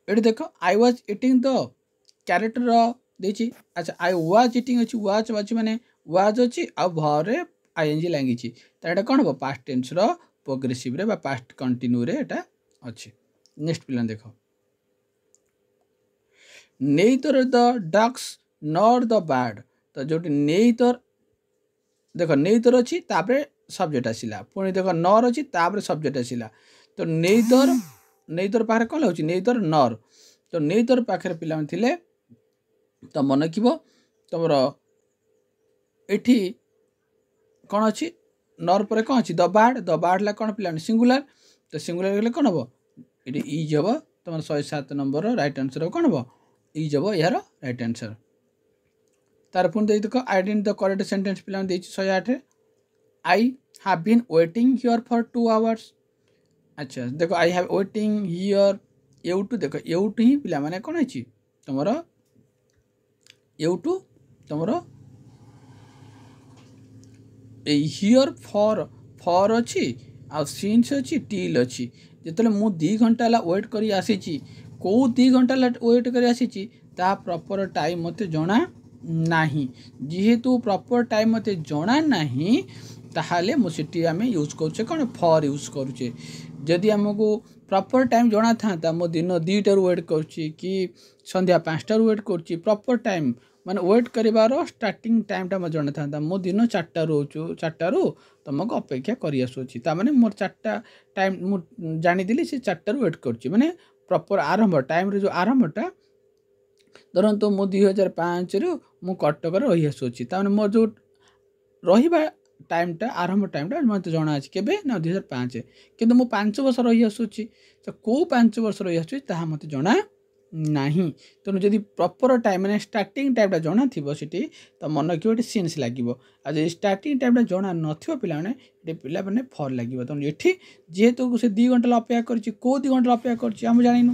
S1: ये देख I was eating the character देखी अच्छा आई वाज इटिंग अच्छी वाच अच्छी माने वाज अच्छी आ भरे आईएनजी लगी तो यहाँ कौन हम पास्ट टेन्स प्रोग्रेसिव रे पास्ट कंटिन्यू रे एटा अच्छी नेक्स्ट पिला देख neither the ducks nor the bird तो जो नेइदर देख नेइदर अच्छी तापर सब्जेक्ट आसला पुणी देख नर अच्छी तापर सब्जेक्ट आसला तो नेइदर नेइदर पाखे कौन हो नेइदर नर तो नेइदर पाखे पिला थे तो मन रखिब तुम एठी कौन अच्छी नर पर कौन अच्छी द बार्ड कौन पिला सिंगुलर तो सिंगुलर कौन हम ये इज हम तुम 107 नंबर राइट आंसर कौन हम इज हम यार राइट आंसर तार पुणी देख I didn't the correct sentence पिला 108 I have been waiting here for 2 hours अच्छा देख आई हैव वेटिंग हियर एवटू देख एवटू ही पिला माने कौन अच्छी तुम एवटू तुम हियर फॉर अच्छी आ सिंस अच्छी टिल अच्छी जिते मु 2 घंटा वेट कर आसी कौ 2 घंटा वेट कर आसी प्रॉपर टाइम मत जना नहीं जेहेतु प्रॉपर टाइम मत जना नहीं ताहले मुझे आम यूज करुचे कौन फॉर यूज करुचे जदि आमको प्रॉपर टाइम जना था मो दिन 2टार वेट करुच्ची कि संध्या 5टार वेट करुच्ची प्रॉपर टाइम माने वेट करार स्टार्टिंग टाइमटा मत जना था मो दिन 4टारू तुमको अपेक्षा कर आसुच्छी ताने मोर 4टा टाइम मुझे जानीदेली से 4टार वेट करुच्ची माने प्रॉपर आरंभ टाइम रे जो आरंभटा धरतु मु 2005 रु मु कटक रही आसुची ताने मोर जो रहिबा टाइमटा आरंभ टाइमटा मत जना अछि केबे ना 2005 किंतु मु 5 वर्ष रही आसुची तो को 5 वर्ष रही आसुची ताहा मते जना नहीं तेणु जदि प्रॉपर टाइम मैंने स्टार्टिंग टाइमटा जना थी सीटी तो मन कि सीन्स लगे आज स्टार्टिंग टाइमटा जना नथिबो पिला माने पिला माने फल लगे तेणु ये जेहेतु से 2 घंटा अपेक्षा कर कौ 2 घंटा अपेक्षा कर जानिनु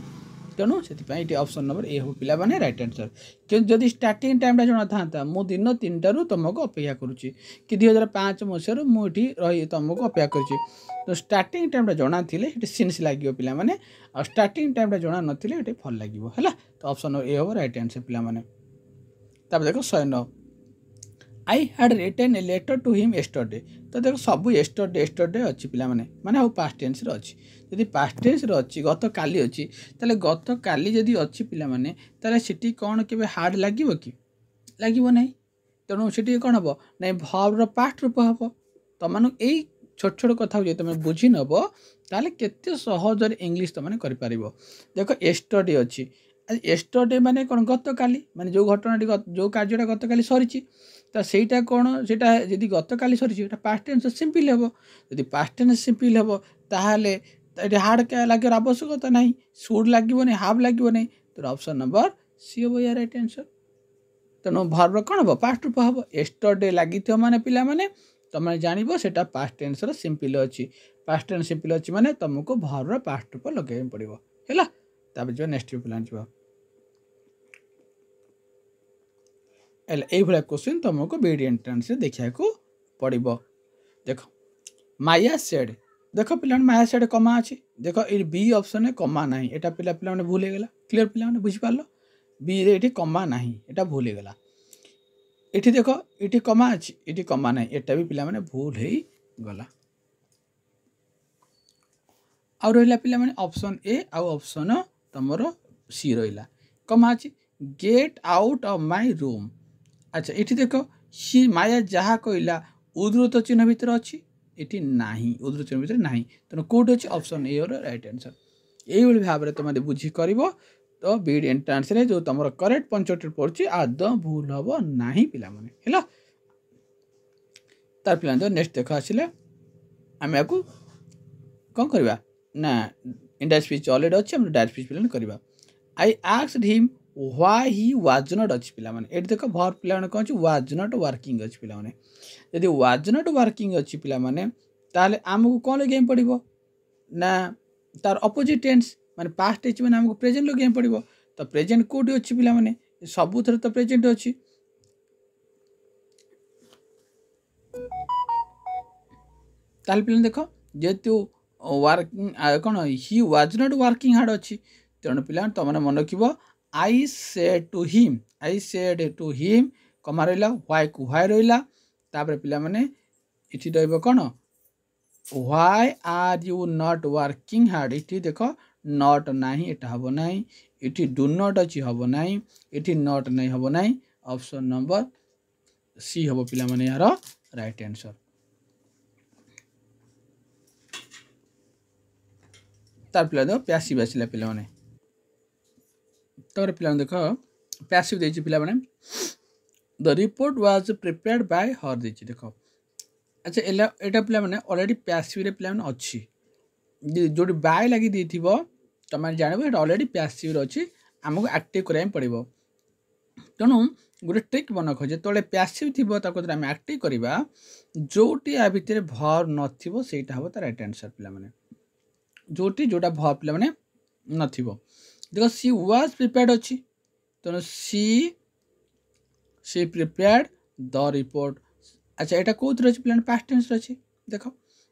S1: तेणु से ऑप्शन नंबर ए हो पिला माने राइट आंसर कि जदि स्टार्टिंग टाइमटा जना था मु दिन 3 रु तुमको अपेक्षा करुच्ची कि 2005 मसीह मुझे रही तुमको अपेक्षा करुच्ची तो स्टार्टिंग टाइमटा जना थिले सीन्स लगे पिला माने और स्टार्टिंग टाइमटा जना नथिले फल लगे है तो ऑप्शन नंबर ए हो राइट आंसर पिला माने तब देखो 109 I had written a letter to him yesterday तो देखो सब एस्टरडे अच्छी पिला माने माने आउ पास्ट टेंस रे अच्छी यदि पास्ट टेंस रे अच्छी गत काली अच्छी ताले गत काली यदि अच्छी पिला माने ताले सिटी कोन केबे हार्ड लागिवो कि लागिवो नै तेणु सिटी कोन हबो नै वर्ब रो पास्ट रूप हबो तमानु एई छोट छोट कथा जे तुम बुझी नबो ताले केते सहज रे इंग्लिश तमाने करि परिबो देखो एस्टरडे अच्छी एस्टरडे माने कोन गत काली माने जो घटनाटी जो कार्यटा गत काली सरीची तो सेटा कौन सेटा यदि गत काली सरी पास्ट टेंस सिंपल हे यदि पास्ट टेंस सिंपल हे ताहले हार्ड क्या लगे आवश्यकता ना सुड लगे हाफ लगे ना तो ऑप्शन नंबर सी हम यार राइट आंसर तेणु वर्ब कौन हम पास्ट रूप हम एस्टरडे लगी माने पिला माने तुम जान से पास्ट टेंस सिंपल अच्छी पास्ट टेंस सिंपल अच्छी माने तुमको वर्ब पास्ट रूप लगे पड़ो है तापर जो नेक्स्ट प्लान जो ये क्वेश्चन तुमको बीडी एंट्रेंस से देखा पड़ो देख माया सेड देख पिला माया सेड कमा अच्छी देख ये बी ऑप्शन है कमा ना यहाँ पिला पिला भूल गला क्लीयर पिला बुझीपार बी रे कमा ना यहाँ भूल गला ये देख ये कमा अच्छी ये कमा ना यहाँ भी पिला भूल हो गला आउ रहा पिला ऑप्शन ए आउ ऑप्शन तुमर सी रहा कमा अच्छी get out of my room अच्छा ये देख सी माया जहाँ कहला उद्धृत चिन्ह भितर अच्छी ये ना उद्धृत चिन्ह भितर ना तेणु कौट अच्छे ऑप्शन ए राइट आंसर यही भाव में तुम बुझी कर तो बीड एंट्रांस रे जो तुम करेक्ट पंचोटी पड़ी आद भूल हम ना पिला है तार पिला नेक्स्ट देख आसिले आम या कौन करवा ना इंडायरेक्ट स्पीच ऑलरेडी अच्छे हम डायरेक्ट स्पीच पिला करवा I asked him why he was not अच्छी पिला माने एट देख भर पिला कौन वाज नॉट वर्किंग अच्छी पिला माने यदि वाज नॉट वर्किंग अच्छी पिला माने ताले आमको कौन लगे पड़ो ना तार अपोजिट टेंस माने पास्ट अच्छी माने आमको प्रेजेंट लगे पड़ो तो प्रेजेंट कोडी अच्छी पिला माने सबु थरे तो प्रेजेंट अच्छी ताले पिला देख जेतु वर्किंग कौन he was not working hard अच्छी तेणु पिला तुम मन रखिबो आई सेड टू हिम कमा रहा व्हाई को व्हाई रहा तापर पिला माने इठी रहइबो कौन why are you not working hard इठी देख नॉट नहीं एटा हबो नहीं इठी डू नॉट अच्छी हबो नहीं इठी नॉट नहीं हबो नहीं ऑप्शन नंबर सी हबो पिला माने यार राइट आंसर तार पिला दो पैसिव आसिला पिला माने तोर पिला देख पैसिव देछि पिला माने the report was prepared by her देछि देख अच्छा एटा पिला माने ऑलरेडी पैसिव रे पिला माने अच्छी जोडी बाय लगी देथिबो तमे जानबो एटा ऑलरेडी पैसिव रे अच्छी हमको एक्टिव कराय पड़िबो तेणु गोटे ट्रिक बन खोजे तोले पैसिव थिबो ताको हम एक्टिव करबा जोटी आ भितर भर नथिबो सेटा हबो त राइट आंसर पिला माने जोटी जोटा भर पिला माने नथिबो देखो सी वाज प्रिपेयर्ड अच्छी तेणु सी प्रिपेयर्ड द रिपोर्ट अच्छा यहाँ कौन अच्छी पिला पास्ट टेंस अच्छी देख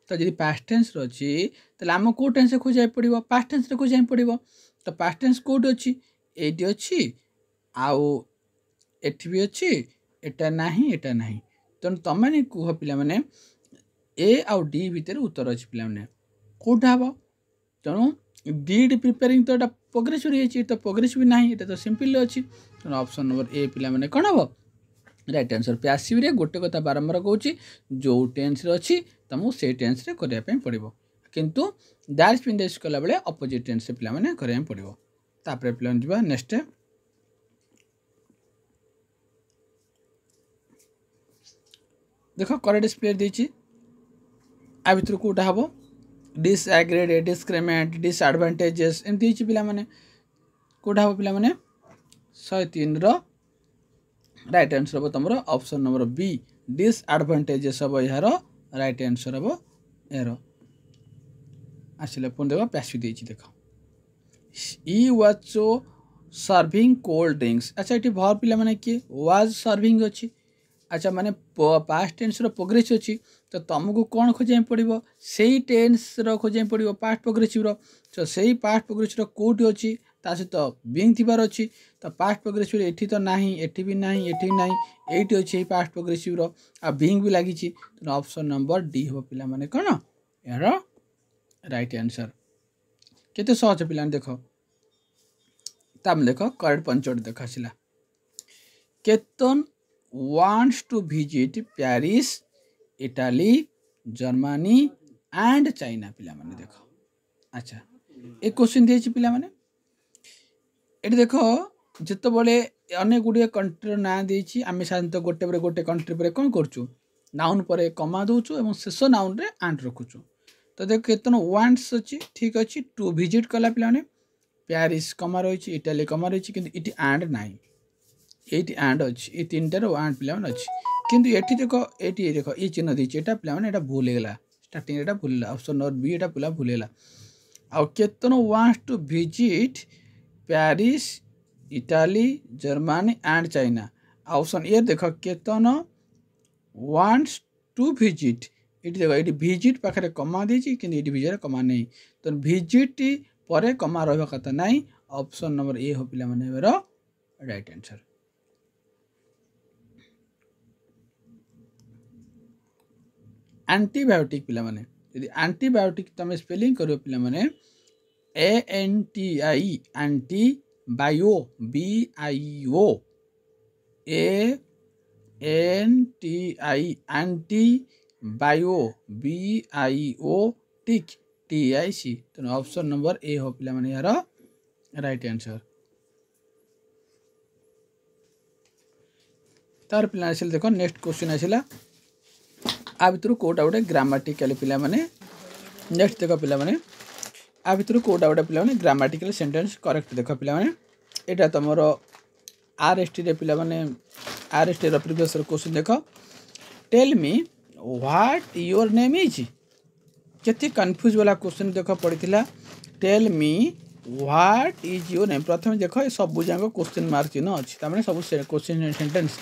S1: तो जब पास्ट टेंस अच्छी तो आम कौ टेंस खोजा पड़ो पास्ट टेंस खोजा पड़ो तो पास्ट टेंस कौट अच्छी ये अच्छी आउ एठी भी अच्छी एटा नहीं एटा नहीं तेणु तुम मैंने कह पिला माने ए आउ डी भितर उत्तर अच्छी पिला माने कौटा हम तेणु डीड प्रिपेयरिंग तो प्रोग्रेसिव रही तो प्रोग्रेसिव ना ये तो सिंपल अच्छी तेणु ऑप्शन नंबर ए पिला माने कौन हम राइट आंसर पैसिव रे गोटे कथा बारंबार कहूँ जो टेंस रे अच्छी तुमको से टेंस रे करने पड़ो किंतु डायरेक्ट स्पिन टेस्ट कला बेले अपोजिट टेंस से पिला माने करे पड़िबो। तापर पिला जिबा नेक्स्ट देखो करेक्ट स्पेलिंग देछि आ भितर कोटा हबो डिसएग्रीड डिस्क्रिमिनेट डिसएडवांटेजेस एम देछि पिला माने कोटा हबो पिला माने 103 रो राइट आंसर हबो तमरो ऑप्शन नंबर बी डिसएडवांटेजेस हबो यार राइट आंसर हबो एरो आसिले पुन देखो पैसिव देछि देखो he was so serving cold drinks. अच्छा एटी भर पिला माने कि वाज सर्विंग अछि। अच्छा माने पास्ट टेंस रो प्रोग्रेसिव अछि तो तुमको कौन खोजे पड़ो से टेंस रो खोजे पड़ो पास्ट प्रोग्रेसिव रो तो सही पास्ट प्रोग्रेसिव रो कोटी अछि ता सहित बीइंग थिबार अछि तो पास्ट प्रोग्रेसिव एठी तो नाही एठी भी नाही एठी नाही एठी अछि पास्ट प्रोग्रेसिव रो आ बीइंग भी लागि छि तो ऑप्शन नंबर डी हो पिला माने कोन यार राइट आंसर केते सहज पिला देखो ताम देखो करेक्ट पंचोट देखा छिला Ketan wants to visit Paris, Italy, Germany and China पिला माने देखो। अच्छा एक क्वेश्चन दिए पिला माने एटी देखो जिते बड़े अनेक गुड़िया कंट्री ना देछि आमे साधारणतः गोटे पर गोटे कंट्री पर कौन करछु नाउन पर कमा दउछु एवं शेष नाउन रे एंड रखुछु तो देखो केतन वांट्स अछि ठीक अछि टू विजिट कला पिला माने पेरिस कमा रहिछि इटाली कमा रहिछि किंतु इटी एंड नाही एटी एंड अछि ए तीनटार एंड पिला माने अछि किंतु एटी देखो ई चिन्ह दिछि एटा पिला माने एटा भूल गेला स्टार्टिंग एटा भूल ऑप्शन नंबर बी एटा पिला भूल गेला आ Ketan wants to visit Paris Italy Germany and China option A देखो केतन वांट्स टू विजिट एटी देखो एटी विजिट पाखरे कमा देछि किंतु एटी विजिट कमा नै तो विजिट परे कमा रहबा कथा नै ऑप्शन नंबर ए हो पिला माने एरो राइट आंसर। एंटीबायोटिक पिला माने यदि एंटीबायोटिक तमे स्पेलिंग करो पिला माने A N T I anti bio B I O A N T I anti bio B I O tic T I C तो ऑप्शन नंबर ए हो पिला माने यार राइट आंसर। तार पिला आसिल देखो नेक्स्ट क्वेश्चन आसिला आ भितर कोटा गोटे ग्रामाटिकल पिला माने नेक्स्ट देखो पिला माने आ भितर कोटा गोटे पिला माने ग्रामाटिकल सेंटेंस करेक्ट देखो पिला माने एटा तमरो आरएसटी रे पिला माने आरएसटी रो प्रीवियस क्वेश्चन देखो tell me what your name is केते कंफ्यूज वाला क्वेश्चन देखो पड़िथिला tell me what is your name प्रथम देखो ए सब जांग क्वेश्चन मार्क चिन्ह अछि त माने सब क्वेश्चन सेंटेंस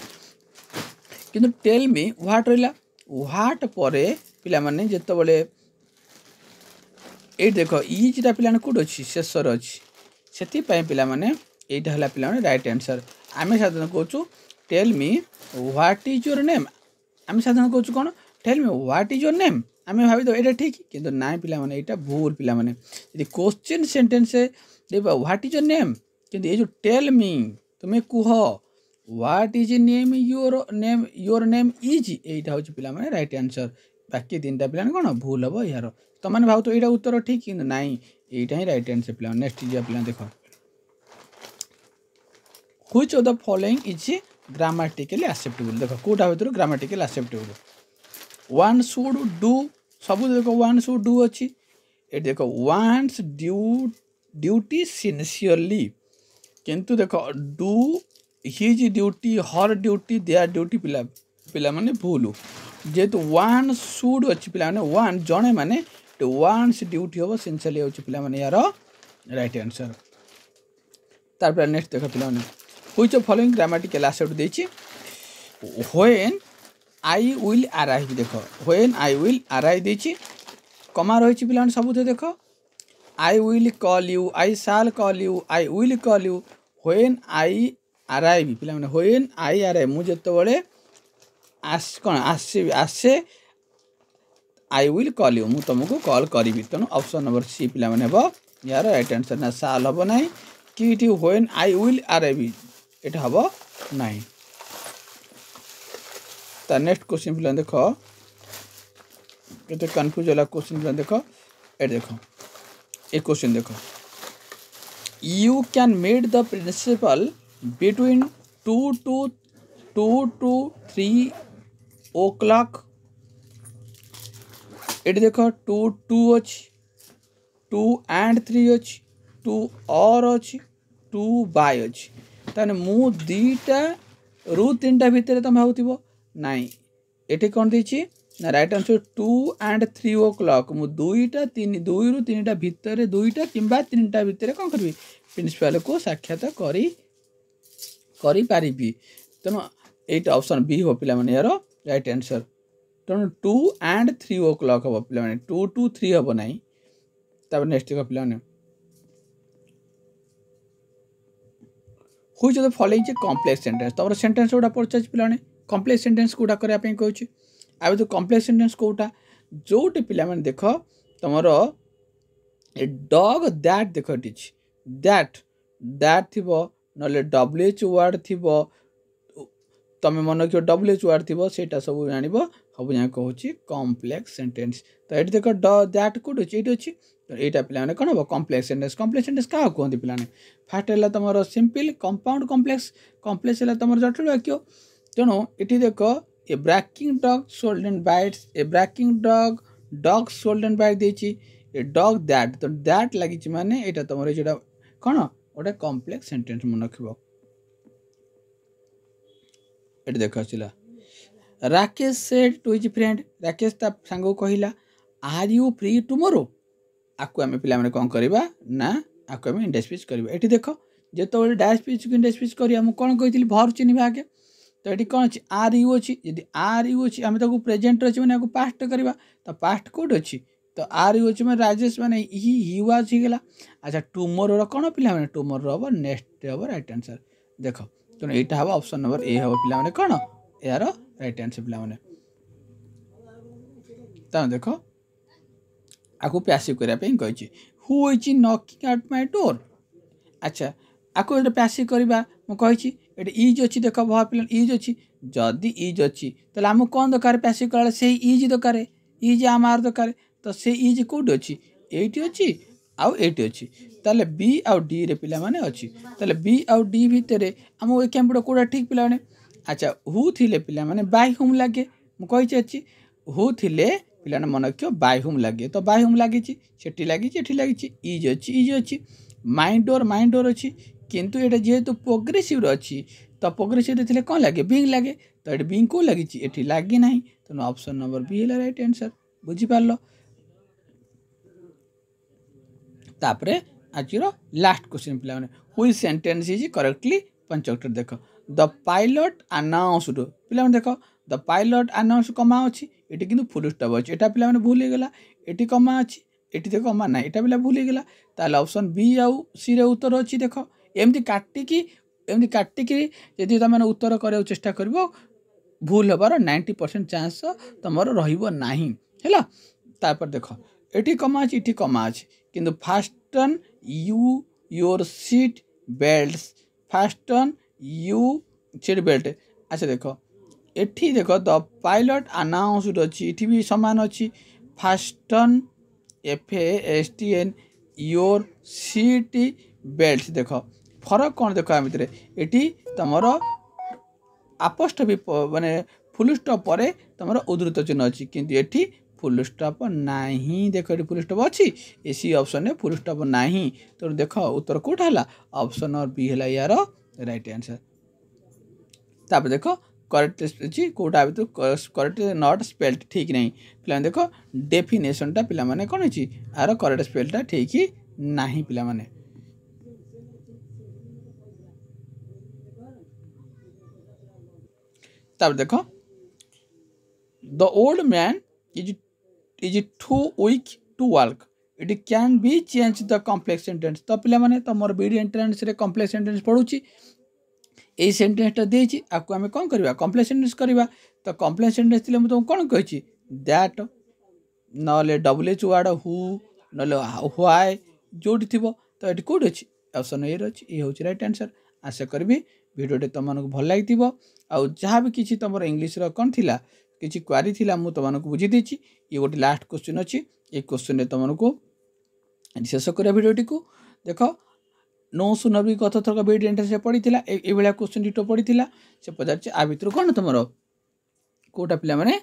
S1: किंतु टेल मी व्हाट रहला व्हाट परे पिला माने जेते बळे ए देखो इजटा पिला ने कोड अछि शेषर अछि सेति पय पिला माने एटा हला पिला माने राइट आंसर आमे साधारण कहूछु tell me what is your name आमे साधारण कहूछु कोन tell me what is your name आमे भाबी दो एटा ठीक किंतु नाइ पिला माने एटा भूल पिला माने यदि क्वेश्चन सेंटेंस से देबा व्हाट इज योर नेम किंतु ए जो टेल मी तुमे कुह what is your name is एटा होची पिला माने राइट आंसर बाकी तीनटा पिला कोन भूल हबो यार त माने भाव तो एटा उत्तर ठीक किंतु नाइ एटा ही राइट आंसर पिला नेक्स्ट जे पिला देखो which of the following is grammatically acceptable देखो कोटा भीतर grammatically acceptable one should do सब देखो वन शुड डू अछि ए देखो वंस ड्यूटी सिंसियरली किंतु देखो do his duty her duty there duty पिला माने भूल जेतु वन शुड अछि पिला माने वन जणे माने तो वंस ड्यूटी हो सिंसियरली होछि पिला माने यार राइट आंसर। तार पर नेक्स्ट देखो पिला माने which of following grammatical accept देछि व्हेन आई विल अराइव देखो व्हेन आई विल अराइव देछि कमा रहिछि पिला माने सब देखो I will call you I shall call you I will call you when I arrive पिला माने व्हेन आई अराइव मु जते बळे आसे आई विल कॉल यू मु तुमको कॉल करिवि तनो ऑप्शन नंबर सी पिला माने हबो यार राइट आंसर ना शैल हबो नै कि it when I will arrive एटा हबो नै। त नेक्स्ट क्वेश्चन पिला देखो केते कंफ्यूज वाला क्वेश्चन पिला देखो ए देखो ए क्वेश्चन देखो you can meet the principal between 2 to 3 o'clock at देखो 2 अच्छी 2 and 3 अच्छी 2 और अच्छी 2 by अच्छी ताने मु दीटा रु 3टा भितर तुम भावुव नाई एटी कौन देछि ना राइट आंसर 2 and 3 o'clock मु 2 रू 3टा भितर 2टा किंबा 3टा भितर कौन करी प्रिंसिपल को साक्षात करी पारिबी तेणु एटा ऑप्शन बी हो पिला माने यार राइट आंसर तेणु 2 and 3 o'clock हम पिला माने 2 to 3 हम नाही तब नेक्स्ट को पिला माने which of the following is complex sentence तमरो सेंटेंस गुडा पड़छ पिला माने कॉम्प्लेक्स सेंटेंस गुडा करिया पे कहूची आ तो कॉम्प्लेक्स सेंटेंस कोटा जोटे पिला माने देखो तमरो ए डॉग दैट देखो इट दैट थिबो नले डब्ल्यूएच वर्ड थिबो तमे मन कि डब्ल्यूएच वर्ड थिबो सेटा सब जानिबो सब या कहूची कॉम्प्लेक्स सेंटेंस तो एट देखो दैट कोड अछि एट अछि तो एटा पिला माने कोन हो कॉम्प्लेक्स सेंटेंस का कहंती पिला ने फर्स्ट हला तमरो सिंपल कंपाउंड कॉम्प्लेक्स हला तमरो जटिल वाक्य तेणु एटी देखो a barking dog seldom bites a barking dog seldom bite देछि ए डॉग दैट तो दैट लागि माने एटा तमरो जेटा कोन ओटा कॉम्प्लेक्स सेंटेंस मन रखिबो एट देखो छिला Rakesh said to his friend Rakesh ता सांगो कहिला आर यू फ्री टुमारो आकु आमे पिला माने कोन करबा ना आकु आमे इंडेक्स स्पीच करबा एटी देखो जेतो डैश स्पीच को इंडेक्स स्पीच करिया हम कोन कहितली भर चिनिबा आगे तो ये कौन अच्छी आर यू अच्छी यदि आर यू अच्छी आम तो प्रेजेंट अच्छे मैंने पास्ट करवा तो पास्ट कोड अच्छी तो आर यू अच्छी मैं राजेश मैंने ही वाज ही गला अच्छा टुमोरो कौन पिला मैंने टुमोरो हम नेक्स्ट हम राइट आंसर देख तेणु यहाँ हम ऑप्शन नंबर ए हम पिला मैंने कौन यार राइट आंसर पिला मैंने देख आपको पैसिव करने कही who is knocking at my door अच्छा आपको जो पैसिव करवा मुझे ये इज अच्छी देख भाव इज अच्छी जदि इज अच्छी तो आम कौन दरकार पैसिव कला से इज दरकार इज आम आर दरकार तो से इज कौट अच्छी ये अच्छी आउ एटी अच्छी ताले बी आउ डी रे पिला माने अच्छी ताले बी आउ डी भितर आम ए कैंपटा कोड़ा ठीक पिला माने अच्छा हु थिले पिला माने बाय होम लागे मु कहि अछि हु थिले पिला मन क्यों बाय होम लागे तो बाय होम लागी सेठी लागी इज अच्छी माइंड डोर अच्छी किंतु ये जेहेतु प्रोग्रेसिव अच्छी तो प्रोग्रेसिव थे कौन लगे बिंग लगे तो ये बिंग को लगी ये लगे ना तेणु ऑप्शन नंबर बी है राइट आंसर बुझीपार तापर आज लास्ट क्वेश्चन पिला व्हिच सेंटेंस इज करेक्टली पंचकटर देख द पायलट अनाउंस्ड पिला देख द पायलट अनाउंस कमा अच्छी ये कि फुल स्टॉप अच्छी एटा पिला भूल हो गला ये कमा अच्छी ये देख कमा ना यहाँ पिला भूल हो गला ताले ऑप्शन बी आउ सी रे उत्तर अच्छी देख एमती काटिकी यदि तुम उत्तर करने चेष्टा कर भूल हबार 90% चांस तुम रहा है देख ये कमा अच्छी ये कमा अच्छी किंतु fasten you your seat belt fasten you seat belt अच्छा देख एठी देख द पायलट अनाउंस्ड अच्छी ये भी सामान अच्छी fasten FASTN your seat belt देख फरक कौन देख आ भितर ये तुम आपोस्ट्रोफी माने फुल स्टॉप पर तुम उद्धृत चिन्ह अच्छी किंतु ये फुल स्टॉप नहीं देख ये फुल स्टॉप अच्छी एसी ऑप्शन में फुल स्टॉप नहीं तो देख उत्तर कौट है ऑप्शन नंबर बी है यार राइट आंसर तापर देख करेक्ट अच्छी कौटा करेक्ट नॉट स्पेल्ड ठीक नहीं पिला देख डेफिनेशनटा पिला माने कौन अच्छी यार करेक्ट स्पेल्टा ठीक ही नहीं पिला माने तब देखो the old man is too weak to work it can be change the complex sentence तो पिला माने तुम बीडी एंट्रेंस रे कॉम्प्लेक्स सेंटेंस पढ़ुची ये सेंटेंसटा देछि आपको आमे कौन करवा कॉम्प्लेक्स सेंटेंस करवा तो कॉम्प्लेक्स सेंटेंस थिले मु तुम कौन कहि दैट नले डब्ल्यूएच वर्ड हु नले व्हाई जोटी थिबो तो ये कौट अच्छी ऑप्शन ए अच्छी ये हूँ राइट आंसर आशा करी भिडियोटे तुमको भल लगी आउ जहाँ भी किसी तुम इंग्लीश कौन किसी क्वारी थी मुझे तुमको बुझी देछि ये गोटे लास्ट क्वेश्चन अच्छी ये क्वेश्चन तुमको शेष कर भिडियोटी को देख नो सुनर भी गत थरक बी एंट्रेंस पड़ी ये क्वेश्चन डिटो पड़ी से पचार आ भितर कौन तुम कोटा पिला माने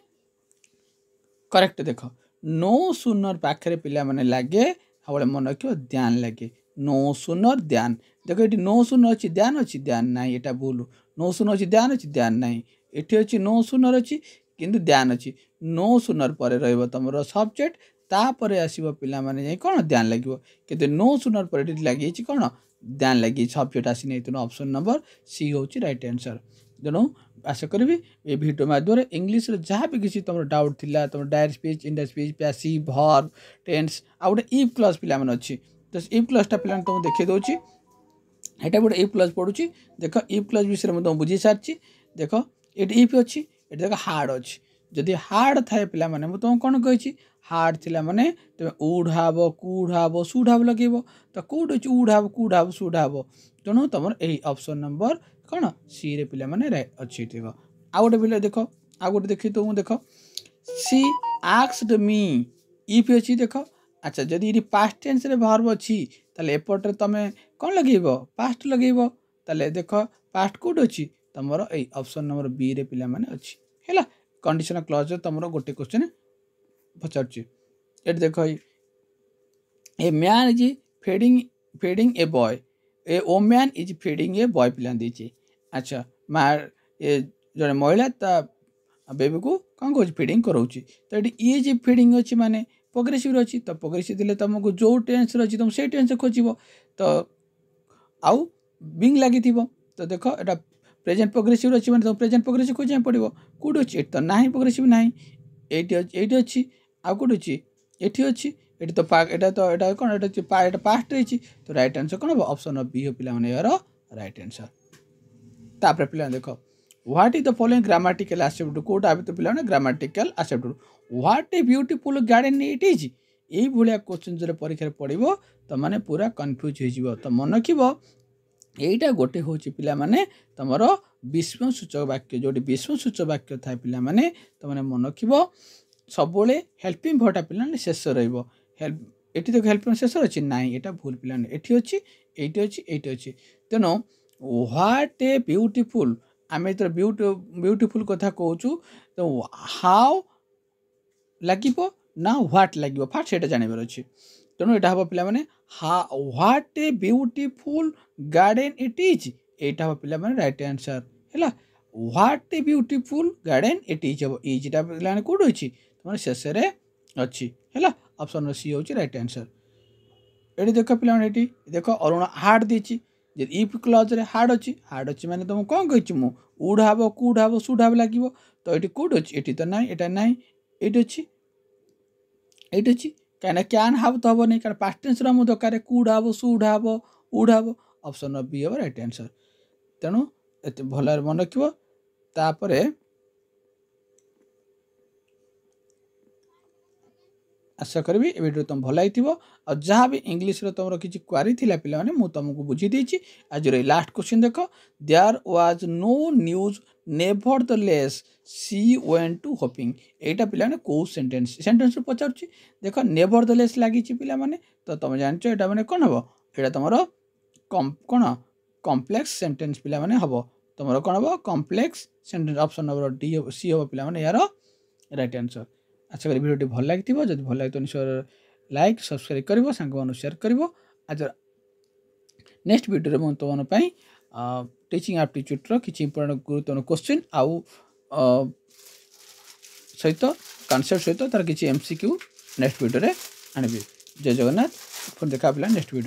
S1: करेक्ट देख नो सुनर पाखे पिला माने लगे हाँ मन रखियो ध्यान लगे नो सुनर ध्यान देख ये नो सुनर अच्छी ध्यान ना ये भूल नो सुनर अच्छी ध्यान ना ये अच्छी नो सुनर अच्छी किंतु ध्यान अच्छी नो सुनर पर रही तुम सब्जेक्ट तापर आसो पिला माने कौन ध्यान लगे कि नो सुनर पर लगी कौन ध्यान लगी सब्जेक्ट आसी नहीं तेणु ऑप्शन नंबर सी हूँ राइट आंसर। तेणु आशा करी ये वीडियो माध्यम इंग्लीश जहाँ भी किसी तुम डाउट थिला तुम direct speech indirect speech passive verb tense आ गोटे इफ क्लॉज पिला माने अच्छी तो इफ क्लॉजटा पिला तुमको देखी दूची यहाँ गोटे इफ क्लॉज पढ़ुची देख इफ क्लॉज विषय में तुमको बुझी सारी देख ये इफ अच्छी ये देख हार्ड अच्छी जदि हार्ड थाए पिला माने मु तुमको कौन कही हार्ड थिला माने तुम उड हाब कुड हाब सुड हाब लगेब तो कौट अच्छी उड हाब कुड हाब सुड हाब तेणु तुम यही ऑप्शन नंबर कौन सी रे पिला माने अच्छी देख आ गोटे पिला देख आ गोटे देखी तुम देख सी आस्क्ड मी इफ अच्छी देख अच्छा जदि ये पास्ट टेंस रे वर्ब अच्छी ताले एपटे तुम कौन लगेब पास्ट लगेब ताले देख पास्ट कौट अच्छी तुम यही ऑप्शन नंबर बी रे पिला माने अच्छी है कंडीशनल क्लॉज तुम गोटे क्वेश्चन पचार देख a man is feeding a boy A oh man is feeding a boy पिला दीची अच्छा मार ये जड़े महिला ता बेबी को कौन कह फीडिंग कराऊँच तो ये इज फीडिंग अच्छी माने प्रोग्रेसिव अच्छी तो प्रोग्रेसिव दिले तुमको जो टेंस अच्छी तुम से टेंस खोज तो आउ बिंग लगी तो देख एटा प्रेजेंट प्रोग्रेसिव अच्छी मैंने तुम प्रेजेंट प्रोग्रेसिव खोजा पड़ो कौट अच्छी तो ना प्रोग्रेसिव ना ये अच्छी आउ कौट अच्छी ये अच्छी ये तो यहाँ कौन ये पास्ट रही तो राइट आंसर कौन हम ऑप्शन बी हो पिला यार राइट आंसर। तापर पिला देख what is the following grammatical accept कौट आ तो पिला grammatical accept what a beautiful garden it is यही भाया क्वेश्चन जो परीक्षा पड़ो तो मैंने पूरा कन्फ्यूज हो तो मन रखिब यहीटा गोटे हूँ पिला माने तुम विस्मय सूचक वाक्य जो विस्मय सूचक वाक्य थाए पिला माने तुमने मन रखिब सब हेल्पिंग भर्टा पिला शेष रेल्प ये तो हेल्पिंग शेष अच्छी ना यहाँ भूल पिला ये अच्छी ये अच्छी तेणु व्हाट ए ब्यूटीफुल आम ये ब्यूटीफुल कथा कहूँ तो हाउ लगे ना व्हाट लगे फास्ट से जानवर अच्छे तेणु यहाँ हम पिला माने what a beautiful garden it is यहाँ हम पिला माने राइट आंसर है what a beautiful garden it is हम इजटा पिला कौट अच्छी तुम शेष अच्छी है ऑप्शन सी हूँ राइट आंसर। ये देख पिला ये देख अरुण हार्ड देती इफ क्लॉज रे हार्ड अच्छी माने तुम कौन कही मु उड हाब कुड हाब सुड हाब लगे तो ये कौट अच्छी ये तो ना यहाँ ना ये अच्छी कहीं कैन हाब तो हम नहीं कारण पास्ट टेंस दरकार कुड हाब सुड हाब उड हाब ऑप्शन बी हम राइट आंसर। तेणु ये भल मन रखिपर आशा करी वीडियो तुम भल और जहाँ भी इंग्लीश तुम किसी क्वारी थिला पिला माने मु तुमको बुझी देछि। आज लास्ट क्वेश्चन देख there was no news nevertheless she went to shopping एटा पिला माने को सेंटेंस पचारुछि देख नेवर द लेस लगी पिला माने तो तुम जानछ एटा माने कोन हबो एटा तुमरो कोन कॉम्प्लेक्स सेंटेंस पिला माने हबो तुमरो कोन हबो complex sentence option number D C हबो पिला माने यार राइट आंसर। आशा करी वीडियो भल लगी जब भल लगे तो निश्चय लाइक सब्सक्राइब कर सांग शेयर कर आज नेक्स्ट वीडियो में तुम टीचिंग एप्टीट्यूड किसी इंपोर्टेंट गुरुत्वपूर्ण क्वेश्चन आउ सहित कॉन्सेप्ट सहित तार किसी एमसीक्यू नेक्स्ट वीडियो आनबी। जय जगन्नाथ फिर देखा पिला नेक्स्ट वीडियो।